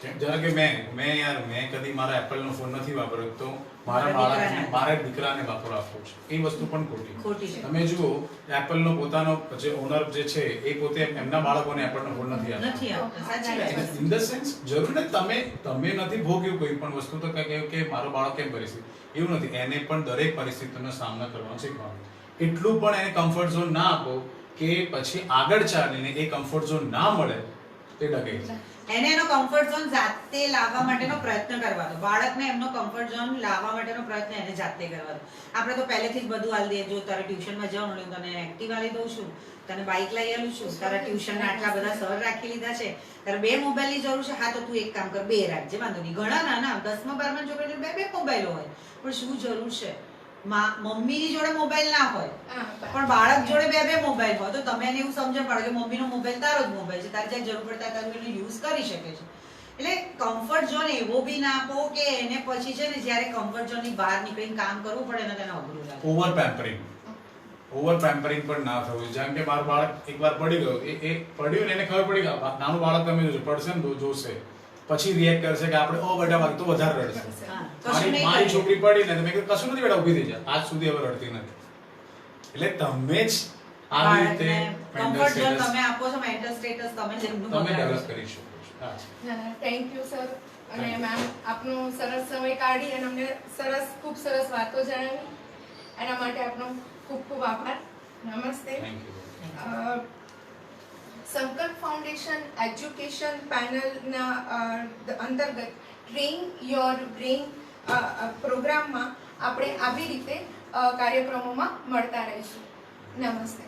કે જરા કે મેં કદી મારા એપલનો ફોન નથી વાપર્યો, તો મારા બાળકને, મારા દીકરાને વાપરવા આપવો છે. એ વસ્તુ પણ ખોટી છે. તમે જુઓ, એપલનો પોતાનો જે ઓનર જે છે એ પોતે એમના બાળકોને એપલનો ફોન નથી આપતો. ઇન ધ સેન્સ જરૂર ને તમે નથી ભોગ્યું કોઈ પણ વસ્તુ, તો કે મારો બાળક કેમ પરિસ્થિતિ, એવું નથી. એને પણ દરેક પરિસ્થિતિનો સામનો કરવાનો શીખવાનું. એટલું પણ એને કમ્ફર્ટ ઝોન ના આપો કે પછી આગળ ચાલીને એ કમ્ફર્ટ ઝોન ના મળે તે ડગે. એને એનો કમ્ફર્ટ ઝોન જાતે લાવવા માટેનો પ્રયત્ન કરવા દો. બાળકને એમનો કમ્ફર્ટ ઝોન લાવવા માટેનો પ્રયત્ન એને જાતે કરવા દો. આપણે તો પહેલેથી જ બધું આલી દઈએ, જો તારે ટ્યુશનમાં જવાનું હું તને એક્ટિવા લઈ દઉં છું, તને બાઇક લઈ આલું છું, તારા ટ્યુશનના આટલા બધા સર રાખી લીધા છે, તારે 2 મોબાઈલની જરૂર છે, હા તો તું એક કામ કર 2 રાખજે, વાંધો નહીં. ઘણા નાના 10મા 12મા છોકરાને 2 મોબાઈલો હોય, પણ શું જરૂર છે? મમ્મીની જોડે મોબાઈલ ના હોય પણ બાળક જોડે 2 મોબાઈલ હોય, તો તમે એને એવું સમજણ પડે કે મમ્મીનો મોબાઈલ તારો જ મોબાઈલ છે, તારે જ્યાં જરૂર પડતા તારે એનો યુઝ કરી શકે છે. એટલે કમ્ફર્ટ ઝોન એવો બી ના આપો કે એને પછી છે ને જ્યારે કમ્ફર્ટ ઝોનની બહાર નીકળીને કામ કરવું પડે ને તેને અઘરું લાગે. ઓવર પેમ્પરિંગ પણ ના થવું. જેમ કે મારું બાળક એકવાર પડી ગયો, એ પડ્યું ને એને ખબર પડી ગઈ, નાનું બાળક તમે જોજો, પડશે ને જોશે, પછી રિએક્ટ કરશે કે આપણે ઓ બેટા વાગ, તો વધારે રડશે. મારી છોકરી પડી ને, તમે કશું નથી બેટા, ઊભી થઈ જા, આજ સુધી હવે રડતી નથી. એટલે તમે જ આવી રીતે કમ્ફર્ટ ઝોન તમે આપો છો, મેન્ટલ સ્ટેટસ તમે ડેવલપ કરી શકો છો. થેન્ક યુ સર અને મેમ, આપનો સરસ સમય કાઢી અને અમને ખૂબ સરસ વાતો જણાવી, એના માટે આપનો ખૂબ ખૂબ આભાર. નમસ્તે. સંકલ્પ ફાઉન્ડેશન એજ્યુકેશન પેનલના અંતર્ગત ટ્રેન યોર બ્રેઇન પ્રોગ્રામમાં આપણે આવી રીતે કાર્યક્રમોમાં મળતા રહીશું. નમસ્તે.